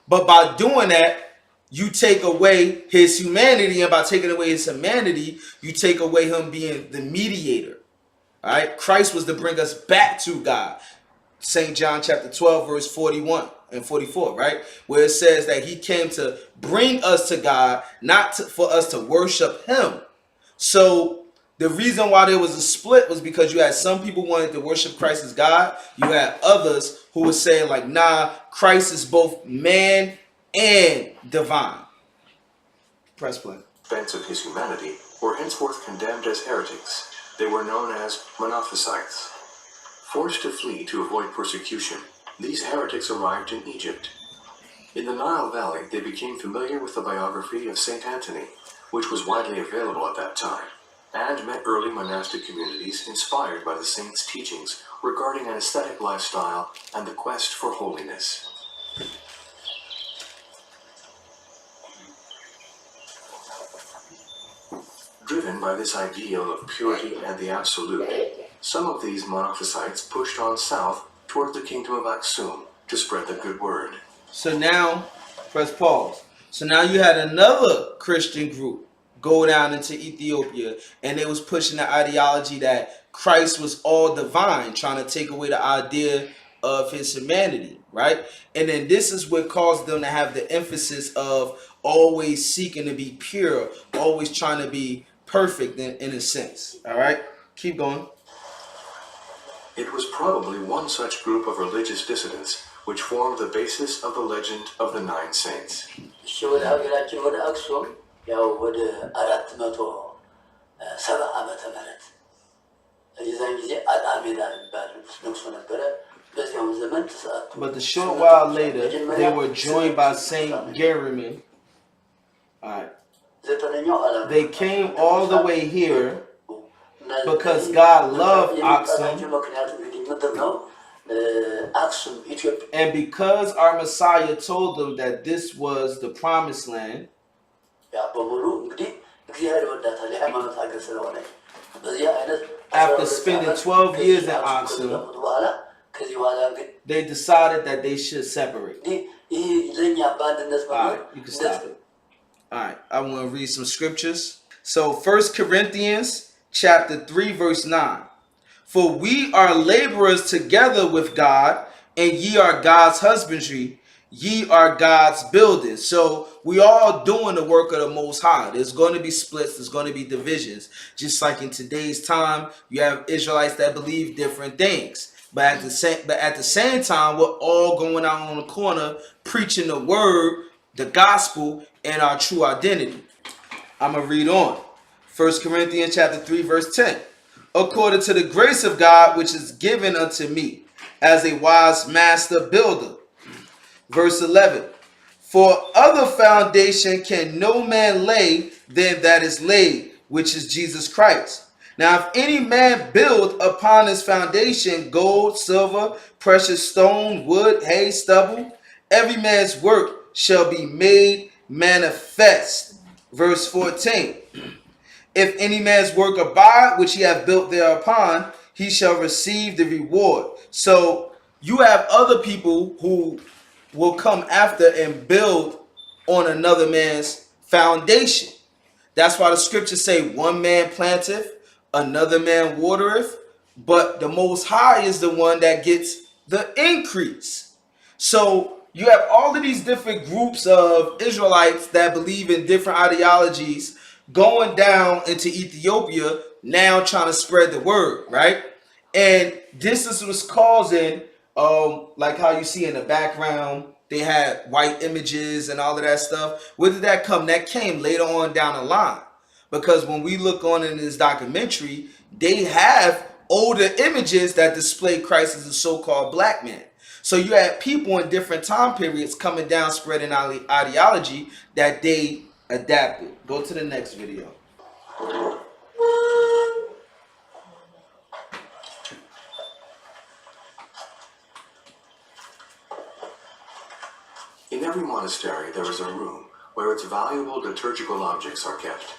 But by doing that, you take away his humanity, and by taking away his humanity, you take away him being the mediator. All right, Christ was to bring us back to God. St. John chapter 12, verse 41 and 44, right? Where it says that he came to bring us to God, not for us to worship him. So the reason why there was a split was because you had some people wanted to worship Christ as God. You had others who were saying like, nah, Christ is both man and divine. Press play. Defense of his humanity were henceforth condemned as heretics. They were known as monophysites. Forced to flee to avoid persecution, these heretics arrived in Egypt. In the Nile Valley, they became familiar with the biography of St. Anthony, which was widely available at that time, and met early monastic communities inspired by the saint's teachings regarding an ascetic lifestyle and the quest for holiness. Driven by this ideal of purity and the absolute, some of these monophysites pushed on south toward the kingdom of Aksum to spread the good word. So now, press pause. So now you had another Christian group go down into Ethiopia, and they was pushing the ideology that Christ was all divine, trying to take away the idea of his humanity, right? And then this is what caused them to have the emphasis of always seeking to be pure, always trying to be perfect in a sense. All right, keep going. It was probably one such group of religious dissidents which formed the basis of the legend of the 9 Saints. But the short while later, they were joined by Saint Geriman. All right. They came all the way here because God loved Aksum, and because our Messiah told them that this was the promised land. After spending 12 years in Aksum, they decided that they should separate. All right, you can stop it. All right, I want to read some scriptures. So 1 Corinthians chapter 3, verse 9. For we are laborers together with God, and ye are God's husbandry, ye are God's building. So we all doing the work of the Most High. There's going to be splits, there's going to be divisions. Just like in today's time, you have Israelites that believe different things. But at the same time, we're all going out on the corner preaching the word, the gospel, and our true identity. I'm going to read on. 1 Corinthians chapter 3, verse 10. According to the grace of God, which is given unto me, as a wise master builder. Verse 11. For other foundation can no man lay than that is laid, which is Jesus Christ. Now, if any man build upon his foundation gold, silver, precious stone, wood, hay, stubble, every man's work shall be made manifest. Verse 14. If any man's work abide, which he hath built thereupon, he shall receive the reward. So you have other people who will come after and build on another man's foundation. That's why the scriptures say one man planteth, another man watereth, but the Most High is the one that gets the increase. So you have all of these different groups of Israelites that believe in different ideologies going down into Ethiopia, now trying to spread the word, right? And this is what's causing, like how you see in the background, they had white images and all of that stuff. Where did that come? That came later on down the line. Because when we look on in this documentary, they have older images that display Christ as a so-called black man. So you had people in different time periods coming down, spreading ideology that they adapted. Go to the next video. In every monastery, there is a room where its valuable liturgical objects are kept.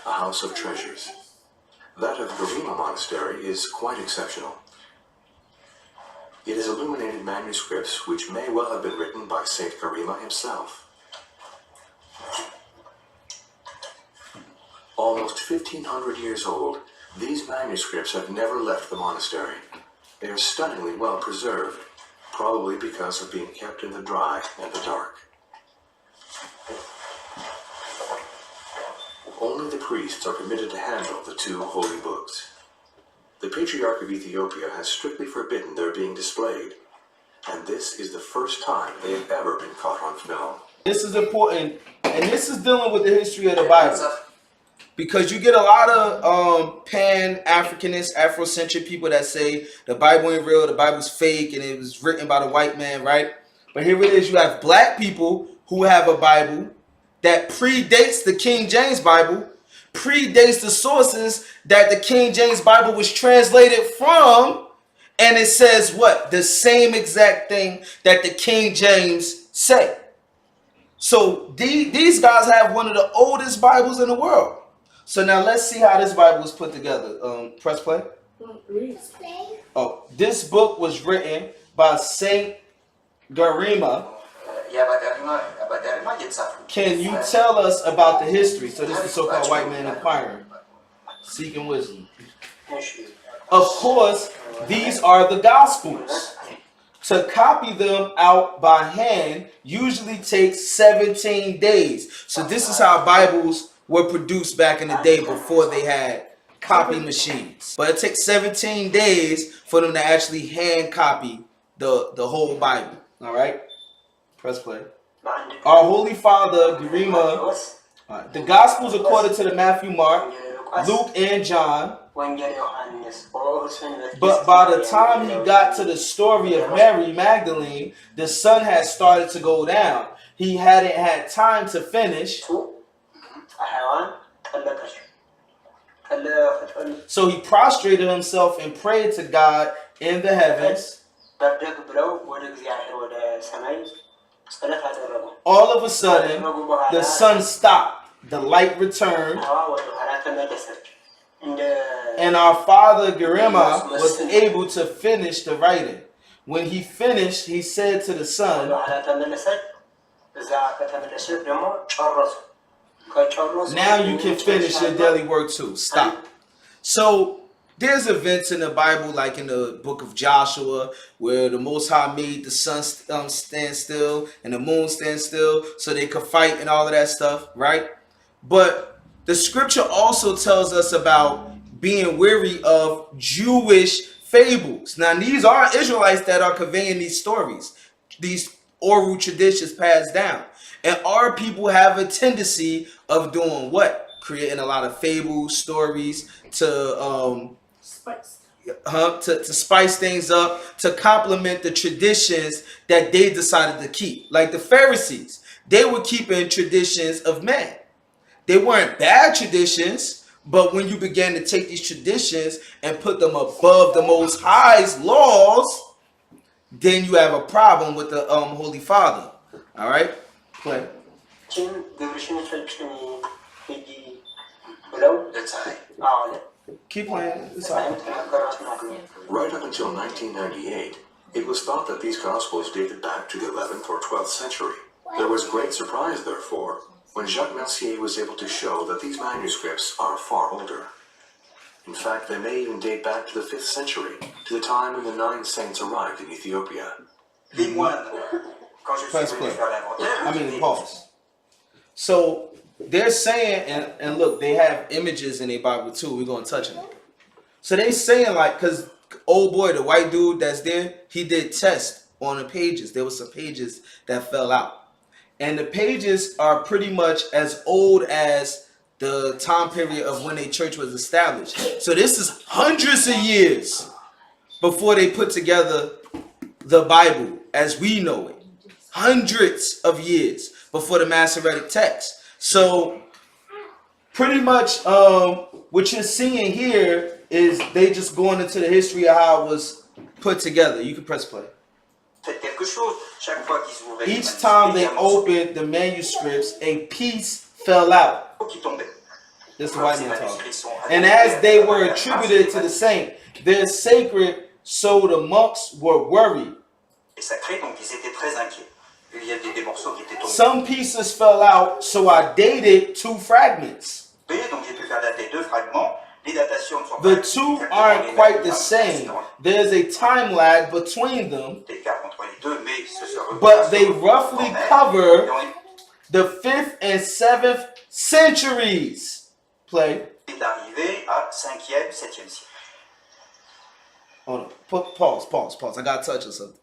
A house of treasures. That of Garima Monastery is quite exceptional. It has illuminated manuscripts which may well have been written by Saint Garima himself. Almost 1,500 years old, these manuscripts have never left the monastery. They are stunningly well preserved, probably because of being kept in the dry and the dark. Only the priests are permitted to handle the two holy books. The Patriarch of Ethiopia has strictly forbidden their being displayed, and this is the first time they have ever been caught on film. This is important, and this is dealing with the history of the Bible. Because you get a lot of pan-Africanist, Afrocentric people that say the Bible ain't real, the Bible's fake, and it was written by the white man, right? But here it is, you have black people who have a Bible that predates the King James Bible, predates the sources that the King James Bible was translated from, and it says what? The same exact thing that the King James said. So these guys have one of the oldest Bibles in the world. So now let's see how this Bible was put together. Press play. Oh, this book was written by Saint Garima. Can you tell us about the history? So this is the so-called white man inquiring, seeking wisdom. Of course, these are the Gospels. To copy them out by hand usually takes 17 days. So this is how Bibles were produced back in the day before they had copy machines. But it takes 17 days for them to actually hand copy the whole Bible. All right? Press play. Our Holy Father, Garima, the Gospels according to the Matthew, Mark, Luke, and John. But by the time he got to the story of Mary Magdalene, the sun had started to go down. He hadn't had time to finish. So he prostrated himself and prayed to God in the heavens. All of a sudden, the sun stopped. The light returned. And our father Garima was able to finish the writing. When he finished, he said to the sun, now you can finish your daily work too. Stop. So there's events in the Bible, like in the book of Joshua, where the Most High made the sun stand still and the moon stand still so they could fight and all of that stuff, right? But the scripture also tells us about being weary of Jewish fables. Now, these are Israelites that are conveying these stories, these oral traditions passed down. And our people have a tendency of doing what? Creating a lot of fables, stories to spice things up, to complement the traditions that they decided to keep. Like the Pharisees, they were keeping traditions of men. They weren't bad traditions, but when you began to take these traditions and put them above the Most High's laws, then you have a problem with the Holy Father. All right? Play. Keep playing. Right up until 1998, it was thought that these Gospels dated back to the 11th or 12th century. There was great surprise, therefore, when Jacques Mercier was able to show that these manuscripts are far older. In fact, they may even date back to the 5th century, to the time when the 9 saints arrived in Ethiopia. Press play. Pause. So they're saying, and look, they have images in their Bible too. We're going to touch on it. So they saying like, because old boy, the white dude that's there, he did tests on the pages. There was some pages that fell out. And the pages are pretty much as old as the time period of when a church was established. So this is hundreds of years before they put together the Bible as we know it. Hundreds of years before the Masoretic text. So pretty much what you're seeing here is they just going into the history of how it was put together. You can press play. Each time they opened the manuscripts, a piece fell out. This is the white man talking. And as they were attributed to the saint, they're sacred, so the monks were worried. Some pieces fell out, so I dated 2 fragments. The two aren't quite the same. There's a time lag between them, but they roughly cover the 5th and 7th centuries. Play. Hold on. Pause. I gotta touch on something.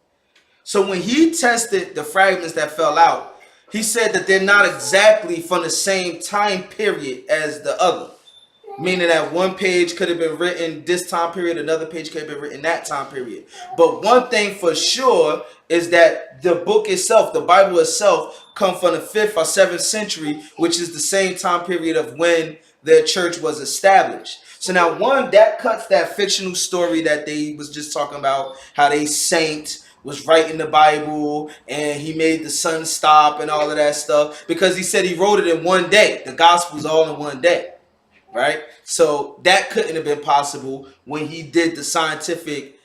So when he tested the fragments that fell out, he said that they're not exactly from the same time period as the other. Meaning that one page could have been written this time period, another page could have been written that time period. But one thing for sure is that the book itself, the Bible itself, come from the 5th or 7th century, which is the same time period of when the church was established. So now one, that cuts that fictional story that they was just talking about, how they saint was writing the Bible and he made the sun stop and all of that stuff, because he said he wrote it in one day. The Gospels all in one day. Right? So that couldn't have been possible when he did the scientific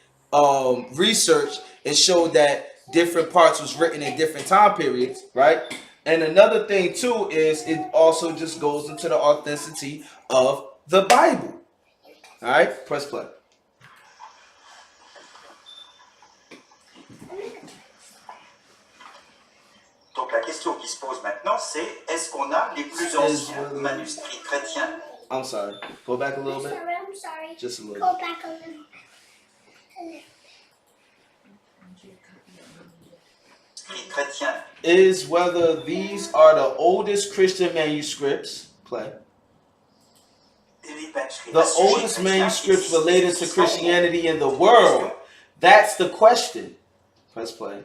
research and showed that different parts was written in different time periods, right? And another thing too is it also just goes into the authenticity of the Bible. All right, press play. Donc la question qui se pose maintenant, c'est est-ce qu'on a les plus anciens manuscrits chrétiens? I'm sorry. Go back a little bit. I'm sorry. Just a little. Go back a little. Is whether these are the oldest Christian manuscripts. Play. The oldest manuscripts related to Christianity in the world. That's the question. Press play.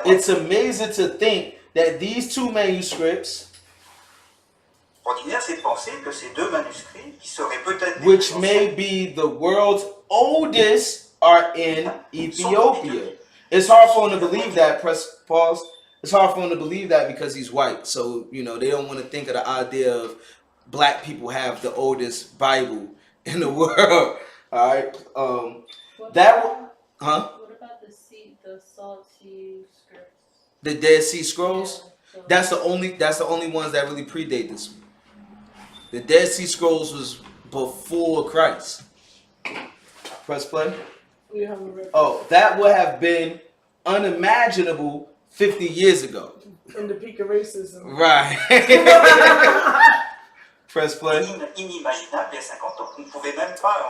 It's amazing to think that these 2 manuscripts, which may be the world's oldest, are in Ethiopia. It's hard for him to believe that. Press pause. It's hard for him to believe that because he's white. So, you know, they don't want to think of the idea of black people have the oldest Bible in the world. All right. What about the Salt Sea scripts? The Dead Sea Scrolls? Yeah, that's the only ones that really predate this one. The Dead Sea Scrolls was before Christ. Press play. Oh, that would have been unimaginable 50 years ago. In the peak of racism. Right. Press play.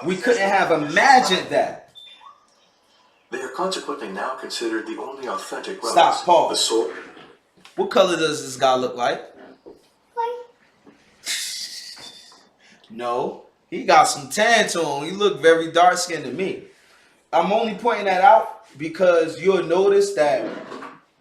We couldn't have imagined that. They are consequently now considered the only authentic relics. Stop, pause. What color does this guy look like? White. No, he got some tan to him. He looked very dark skinned to me. I'm only pointing that out because you'll notice that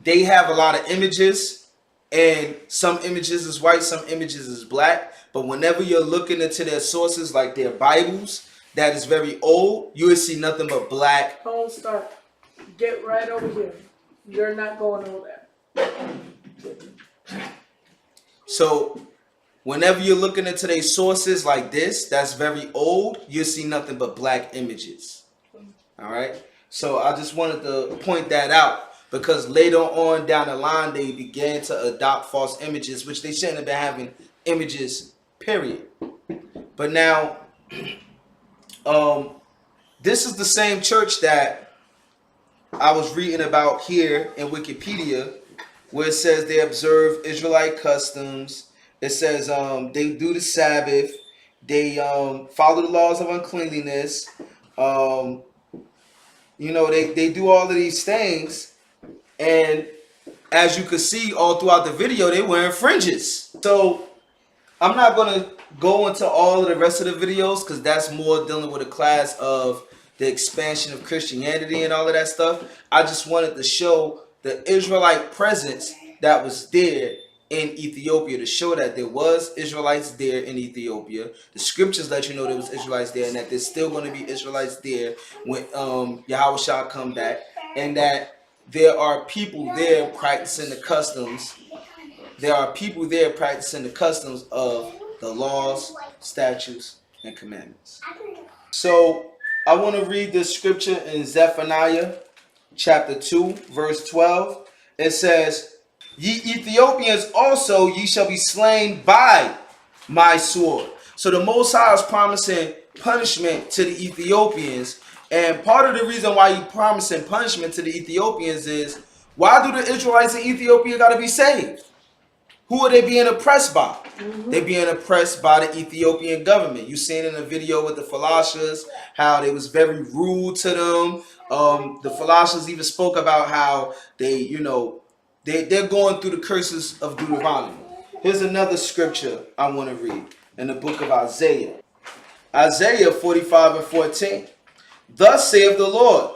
they have a lot of images, and some images is white, some images is black. But whenever you're looking into their sources, like their Bibles, that is very old, you will see nothing but black. Don't start. Get right over here. You're not going over there. So whenever you're looking into their sources like this, that's very old, you'll see nothing but black images. All right. So I just wanted to point that out because later on down the line, they began to adopt false images, which they shouldn't have been having images, period. But now, this is the same church that I was reading about here in Wikipedia where it says they observe Israelite customs. It says they do the Sabbath. They follow the laws of uncleanliness. You know, they do all of these things. And as you can see all throughout the video, they wearing fringes. So I'm not going to go into all of the rest of the videos because that's more dealing with a class of the expansion of Christianity and all of that stuff. I just wanted to show the Israelite presence that was there in Ethiopia, to show that there was Israelites there in Ethiopia. The scriptures let you know there was Israelites there, and that there's still going to be Israelites there when YaHaWaShah come back, and that there are people there practicing the customs. There are people there practicing the customs of the laws, statutes, and commandments. So I want to read this scripture in Zephaniah chapter 2, verse 12. It says, "Ye Ethiopians also, ye shall be slain by my sword." So the Most High is promising punishment to the Ethiopians. And part of the reason why he's promising punishment to the Ethiopians is, why do the Israelites in Ethiopia got to be saved? Who are they being oppressed by? They're being oppressed by the Ethiopian government. You seen in the video with the Falashas how they was very rude to them. The Falashas even spoke about how they, you know, they're going through the curses of Deuteronomy. Here's another scripture I want to read in the book of Isaiah. Isaiah 45 and 14. "Thus saith the Lord,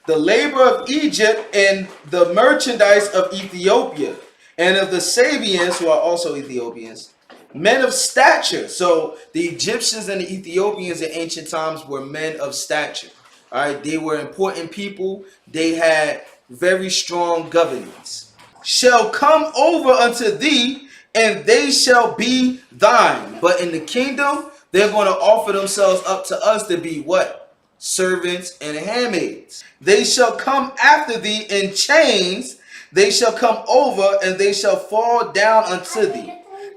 the labor of Egypt and the merchandise of Ethiopia, and of the Sabians," who are also Ethiopians, "men of stature." So the Egyptians and the Ethiopians in ancient times were men of stature. All right, they were important people. They had very strong governance. "Shall come over unto thee, and they shall be thine." But in the kingdom, they're going to offer themselves up to us to be what? Servants and handmaids. "They shall come after thee in chains. They shall come over, and they shall fall down unto thee.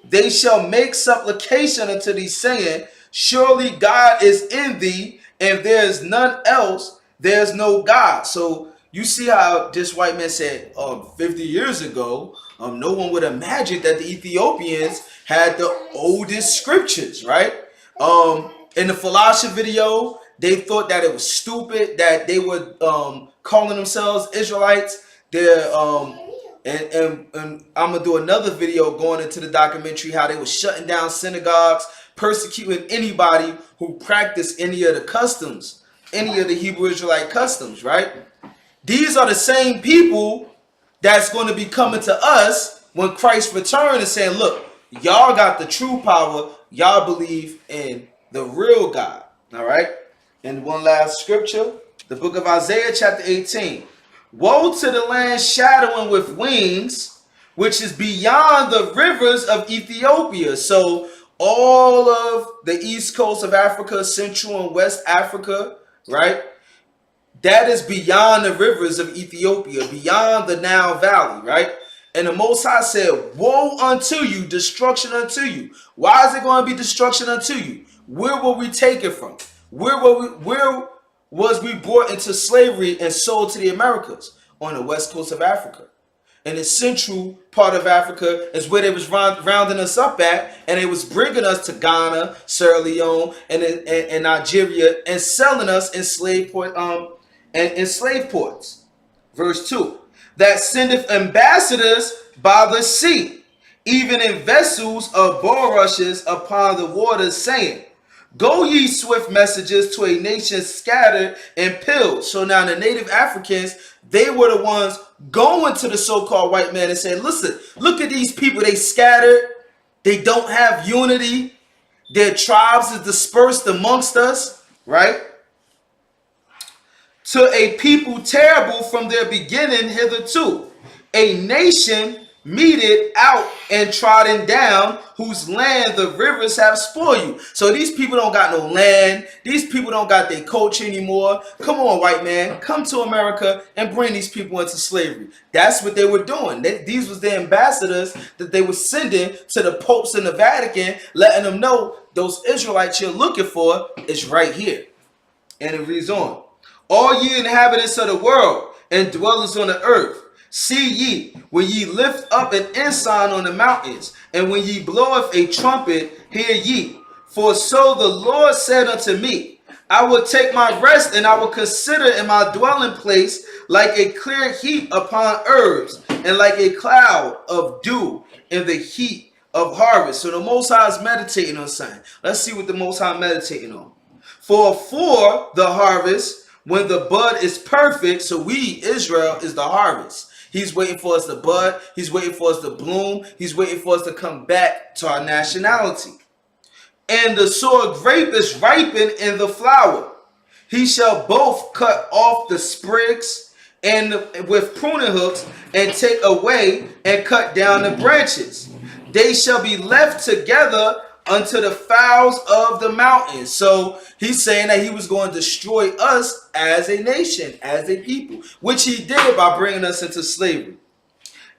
They shall make supplication unto thee, saying, Surely God is in thee, and there is none else. There is no God." So you see how this white man said 50 years ago, no one would imagine that the Ethiopians had the oldest scriptures, right? In the Falasha video, they thought that it was stupid that they were calling themselves Israelites. They're and I'm gonna do another video going into the documentary how they were shutting down synagogues, persecuting anybody who practiced any of the customs, any of the Hebrew Israelite customs, right? These are the same people that's going to be coming to us when Christ returns and saying, look, y'all got the true power, y'all believe in the real God. All right. And one last scripture, the book of Isaiah chapter 18. "Woe to the land shadowing with wings, which is beyond the rivers of Ethiopia." So all of the east coast of Africa, Central and West Africa, right? That is beyond the rivers of Ethiopia, beyond the Nile Valley, right? And the Most High said, "Woe unto you, destruction unto you." Why is it going to be destruction unto you? Where will we take it from? Where was we brought into slavery and sold to the Americas? On the west coast of Africa. And the central part of Africa is where they was rounding us up at, and they was bringing us to Ghana, Sierra Leone, and Nigeria, and selling us in slave ports. Verse 2. "That sendeth ambassadors by the sea, even in vessels of bulrushes upon the waters, saying, Go ye swift messages to a nation scattered and pilled." So now the native Africans, they were the ones going to the so-called white man and saying, listen, look at these people. They scattered. They don't have unity. Their tribes is dispersed amongst us, right? "To a people terrible from their beginning hitherto, a nation meted out and trodden down, whose land the rivers have spoiled you." So these people don't got no land. These people don't got their culture anymore. Come on, white man, come to America and bring these people into slavery. That's what they were doing. These was the ambassadors that they were sending to the popes in the Vatican, letting them know those Israelites you're looking for is right here. And it reads on. "All ye inhabitants of the world and dwellers on the earth, See ye, when ye lift up an ensign on the mountains, and when ye bloweth a trumpet, hear ye. For so the Lord said unto me, I will take my rest, and I will consider in my dwelling place like a clear heat upon herbs, and like a cloud of dew in the heat of harvest. So the Most High is meditating on something. Let's see what the Most High meditating on. For the harvest, when the bud is perfect, so we, Israel, is the harvest. He's waiting for us to bud. He's waiting for us to bloom. He's waiting for us to come back to our nationality. And the sour grape is ripened in the flower. He shall both cut off the sprigs and with pruning hooks, and take away and cut down the branches. They shall be left together unto the fowls of the mountains. So he's saying that he was going to destroy us as a nation, as a people, which he did by bringing us into slavery.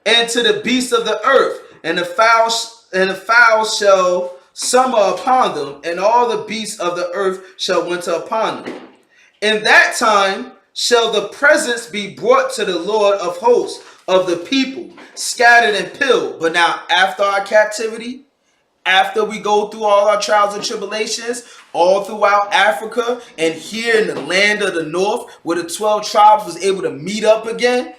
And to the beasts of the earth, and the fowls shall summer upon them, and all the beasts of the earth shall winter upon them. In that time shall the presents be brought to the Lord of hosts of the people, scattered and pilled. But now after our captivity, after we go through all our trials and tribulations, all throughout Africa, and here in the land of the north, where the 12 tribes was able to meet up again,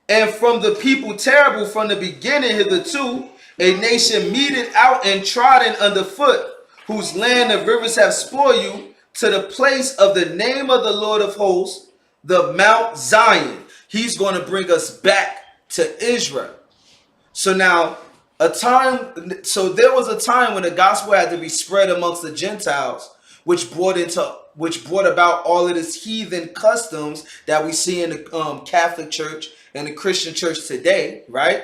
and from the people terrible from the beginning hitherto, a nation meted out and trodden underfoot, whose land the rivers have spoiled you, to the place of the name of the Lord of hosts, the Mount Zion. He's going to bring us back to Israel. So now, there was a time when the gospel had to be spread amongst the Gentiles, which brought about all of this heathen customs that we see in the Catholic Church and the Christian Church today, right?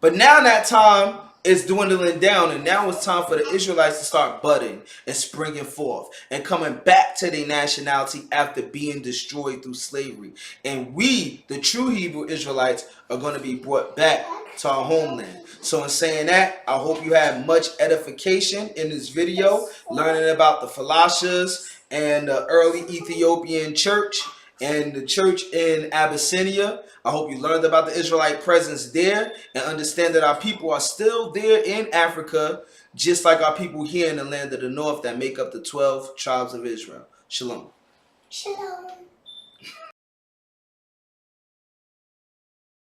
But now that time is dwindling down, and now it's time for the Israelites to start budding and springing forth and coming back to their nationality after being destroyed through slavery. And we, the true Hebrew Israelites, are going to be brought back to our homeland. So in saying that, I hope you had much edification in this video, learning about the Falashas and the early Ethiopian church and the church in Abyssinia. I hope you learned about the Israelite presence there and understand that our people are still there in Africa, just like our people here in the land of the north that make up the 12 tribes of Israel. Shalom. Shalom.